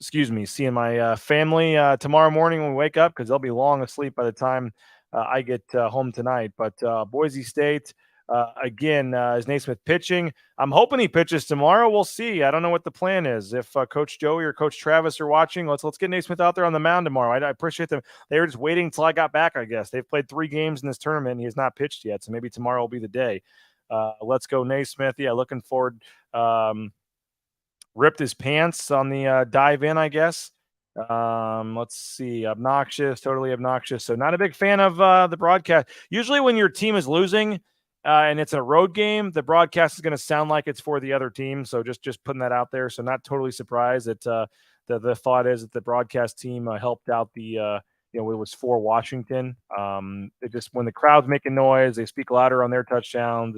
seeing my family tomorrow morning when we wake up, because they'll be long asleep by the time I get home tonight. But Boise State, again, is Naismith pitching. I'm hoping he pitches tomorrow. We'll see. I don't know what the plan is. If Coach Joey or Coach Travis are watching, let's get Naismith out there on the mound tomorrow. I appreciate them. They were just waiting until I got back, I guess. They've played 3 games in this tournament, and he has not pitched yet, so maybe tomorrow will be the day. Let's go Naismith. Yeah, looking forward. Ripped his pants on the dive in, I guess. Let's see. Obnoxious, totally obnoxious. So not a big fan of the broadcast. Usually when your team is losing and it's a road game, the broadcast is going to sound like it's for the other team. So just putting that out there. So not totally surprised that the thought is that the broadcast team helped out the it was for Washington. It just, when the crowd's making noise, they speak louder on their touchdowns.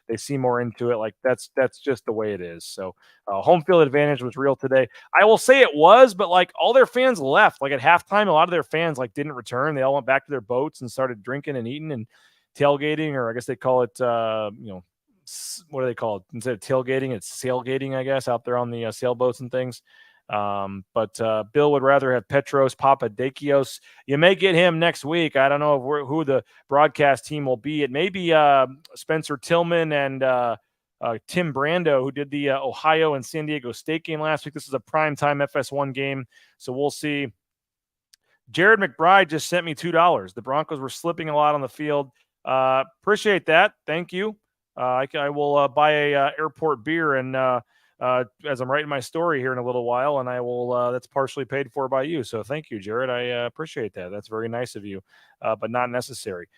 They seem more into it. Like that's just the way it is. So home field advantage was real today. I will say it was, but like all their fans left. Like at halftime, a lot of their fans like didn't return. They all went back to their boats and started drinking and eating and tailgating, or I guess they call it, what do they call it? Instead of tailgating, it's sailgating, I guess, out there on the sailboats and things. But Bill would rather have Petros Papadakis. You may get him next week. I don't know who the broadcast team will be. It may be Spencer Tillman and Tim Brando, who did the Ohio and San Diego State game last week. This is a primetime FS1 game, so we'll see. Jared McBride just sent me $2. The Broncos were slipping a lot on the field. Appreciate that. Thank you. I will buy a airport beer and as I'm writing my story here in a little while, and I will that's partially paid for by you. So thank you, Jared. I appreciate that. That's very nice of you, but not necessary.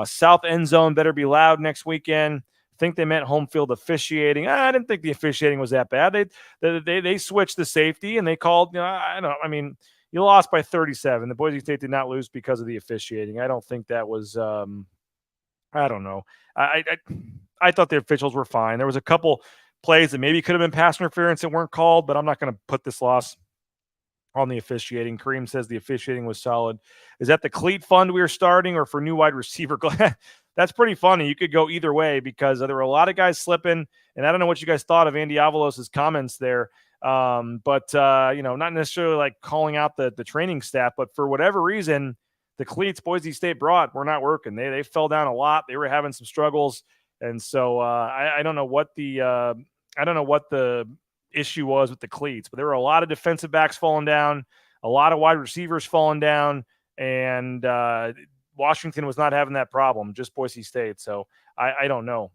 South end zone better be loud next weekend. Think they meant home field officiating. I didn't think the officiating was that bad. They switched the safety and they called. You lost by 37. The Boise State did not lose because of the officiating. I don't think that was. I don't know. I thought the officials were fine. There was a couple plays that maybe could have been pass interference that weren't called, but I'm not going to put this loss on the officiating. Kareem says the officiating was solid. Is that the cleat fund we are starting or for new wide receiver? That's pretty funny. You could go either way because there were a lot of guys slipping, and I don't know what you guys thought of Andy Avalos' comments there. But not necessarily like calling out the training staff, but for whatever reason, the cleats Boise State brought were not working. They fell down a lot. They were having some struggles. And so I don't know what the issue was with the cleats, but there were a lot of defensive backs falling down, a lot of wide receivers falling down, and Washington was not having that problem, just Boise State. So I don't know.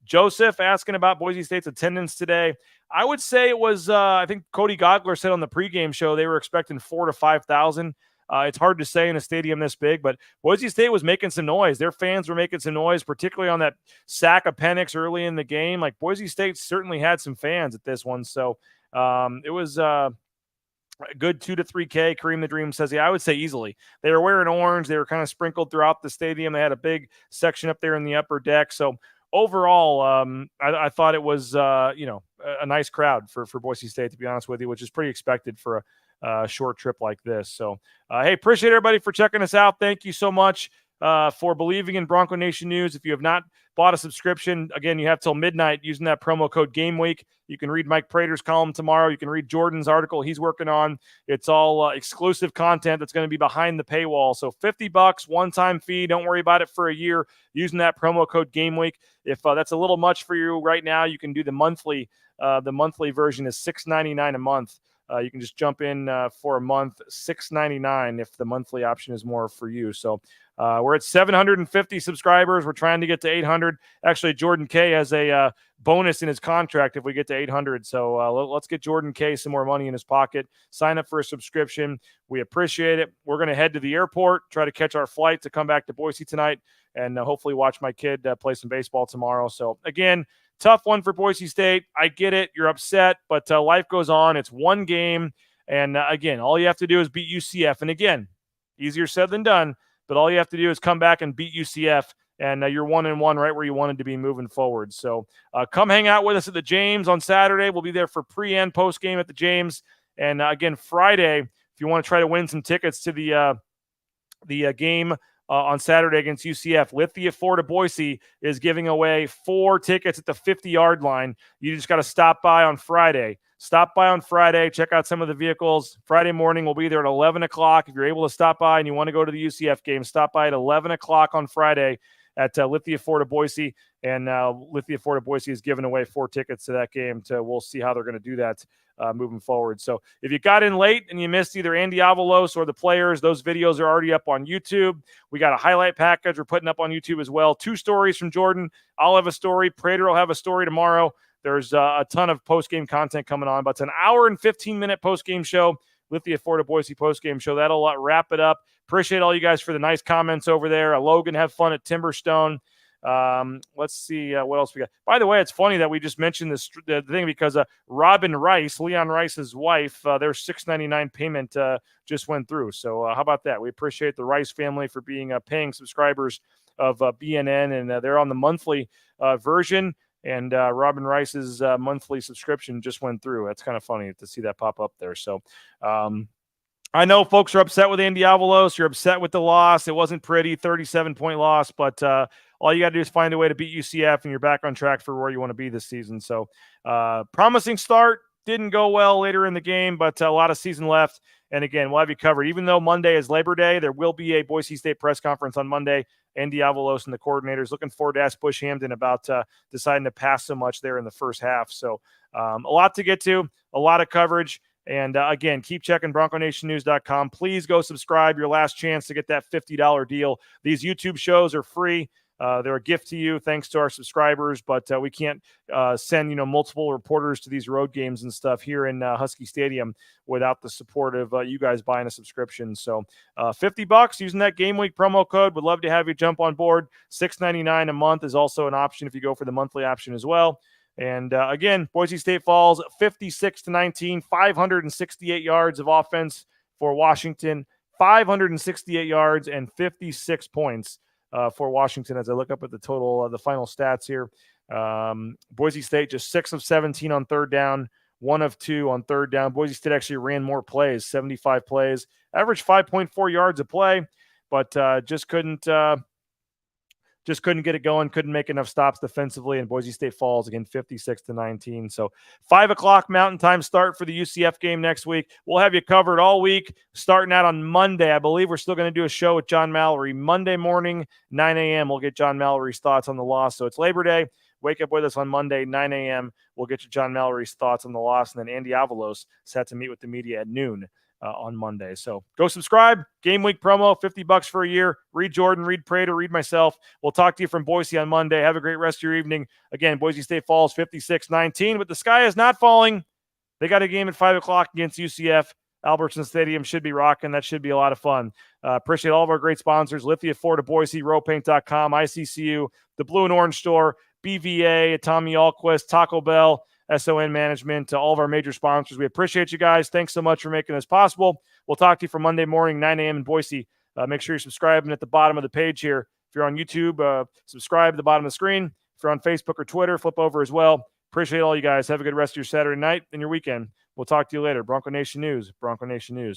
Joseph asking about Boise State's attendance today. I would say it was, I think Cody Gogler said on the pregame show they were expecting 4,000 to 5,000. It's hard to say in a stadium this big, but Boise State was making some noise. Their fans were making some noise, particularly on that sack of Penix early in the game. Like Boise State certainly had some fans at this one. So it was a good 2 to 3K. Kareem the Dream says, yeah, I would say easily. They were wearing orange. They were kind of sprinkled throughout the stadium. They had a big section up there in the upper deck. So overall, I thought it was, a nice crowd for Boise State, to be honest with you, which is pretty expected for a short trip like this. So, hey, appreciate everybody for checking us out. Thank you so much for believing in Bronco Nation News. If you have not bought a subscription, again, you have till midnight using that promo code GameWeek. You can read Mike Prater's column tomorrow. You can read Jordan's article he's working on. It's all exclusive content that's going to be behind the paywall. So $50, one-time fee. Don't worry about it for a year using that promo code GameWeek. If that's a little much for you right now, you can do the monthly. The monthly version is $6.99 a month. You can just jump in for a month, $6.99 if the monthly option is more for you. So we're at 750 subscribers. We're trying to get to 800. Actually, Jordan Kaye has a bonus in his contract if we get to 800. So let's get Jordan Kaye some more money in his pocket. Sign up for a subscription. We appreciate it. We're going to head to the airport, try to catch our flight to come back to Boise tonight, and hopefully watch my kid play some baseball tomorrow. So, again, tough one for Boise State. I get it. You're upset, but life goes on. It's one game. And again, all you have to do is beat UCF. And again, easier said than done, but all you have to do is come back and beat UCF. And you're 1-1 right where you wanted to be moving forward. So come hang out with us at the James on Saturday. We'll be there for pre and post game at the James. And again, Friday, if you want to try to win some tickets to the game on Saturday against UCF, Lithia Florida Boise is giving away 4 tickets at the 50-yard line. You just got to stop by on Friday. Stop by on Friday. Check out some of the vehicles. Friday morning, we'll be there at 11 o'clock. If you're able to stop by and you want to go to the UCF game, stop by at 11 o'clock on Friday at Lithia Florida Boise. And Lithia Florida Boise is giving away 4 tickets to that game. We'll see how they're going to do that moving forward. So if you got in late and you missed either Andy Avalos or the players, those videos are already up on YouTube. We got a highlight package we're putting up on YouTube as well. 2 stories from Jordan. I'll have a story. Prater will have a story tomorrow. There's a ton of post-game content coming on, but it's an hour and 15-minute post-game show, Lithia Florida Boise post-game show. That'll wrap it up. Appreciate all you guys for the nice comments over there. Logan, have fun at Timberstone. Let's see what else we got. By the way, it's funny that we just mentioned this the thing because Robin Rice, Leon Rice's wife, their $6.99 payment just went through. So how about that? We appreciate the Rice family for being paying subscribers of BNN, and they're on the monthly version. And Robin Rice's monthly subscription just went through. That's kind of funny to see that pop up there. So I know folks are upset with Andy Avalos. You're upset with the loss. It wasn't pretty, 37-point loss. But all you got to do is find a way to beat UCF, and you're back on track for where you want to be this season. So promising start. didn't go well later in the game, but a lot of season left. And again, we'll have you covered. Even though Monday is Labor Day, there will be a Boise State press conference on Monday. Andy Avalos and the coordinators looking forward to ask Bush Hampton about deciding to pass so much there in the first half. So a lot to get to, a lot of coverage. And again, keep checking BroncoNationNews.com. Please go subscribe. Your last chance to get that $50 deal. These YouTube shows are free. They're a gift to you, thanks to our subscribers. But we can't send multiple reporters to these road games and stuff here in Husky Stadium without the support of you guys buying a subscription. So $50 using that game week promo code. Would love to have you jump on board. $6.99 a month is also an option if you go for the monthly option as well. And again, Boise State falls 56-19, 568 yards of offense for Washington, 568 yards and 56 points for Washington. As I look up at the total, the final stats here, Boise State just 6 of 17 on third down, 1 of 2 on third down. Boise State actually ran more plays, 75 plays, averaged 5.4 yards a play, but just couldn't get it going, couldn't make enough stops defensively, and Boise State falls again 56-19. So 5 o'clock Mountain Time start for the UCF game next week. We'll have you covered all week, starting out on Monday. I believe we're still going to do a show with John Mallory. Monday morning, 9 a.m., we'll get John Mallory's thoughts on the loss. So it's Labor Day. Wake up with us on Monday, 9 a.m. We'll get you John Mallory's thoughts on the loss, and then Andy Avalos set to meet with the media at noon on Monday. So go subscribe. Game week promo, $50 for a year. Read Jordan, read Prater, read myself. We'll talk to you from Boise on Monday. Have a great rest of your evening. Again, Boise State falls 56-19, but the sky is not falling. They got a game at 5 o'clock against UCF. Albertson Stadium should be rocking. That should be a lot of fun. Appreciate all of our great sponsors: Lithia, Ford of Boise, RowPaint.com, ICCU, the Blue and Orange Store, BVA, Tommy Alquist, Taco Bell, SON Management, to all of our major sponsors. We appreciate you guys. Thanks so much for making this possible. We'll talk to you for Monday morning, 9 a.m. in Boise. Make sure you're subscribing at the bottom of the page here. If you're on YouTube, subscribe at the bottom of the screen. If you're on Facebook or Twitter, flip over as well. Appreciate all you guys. Have a good rest of your Saturday night and your weekend. We'll talk to you later. Bronco Nation News, Bronco Nation News.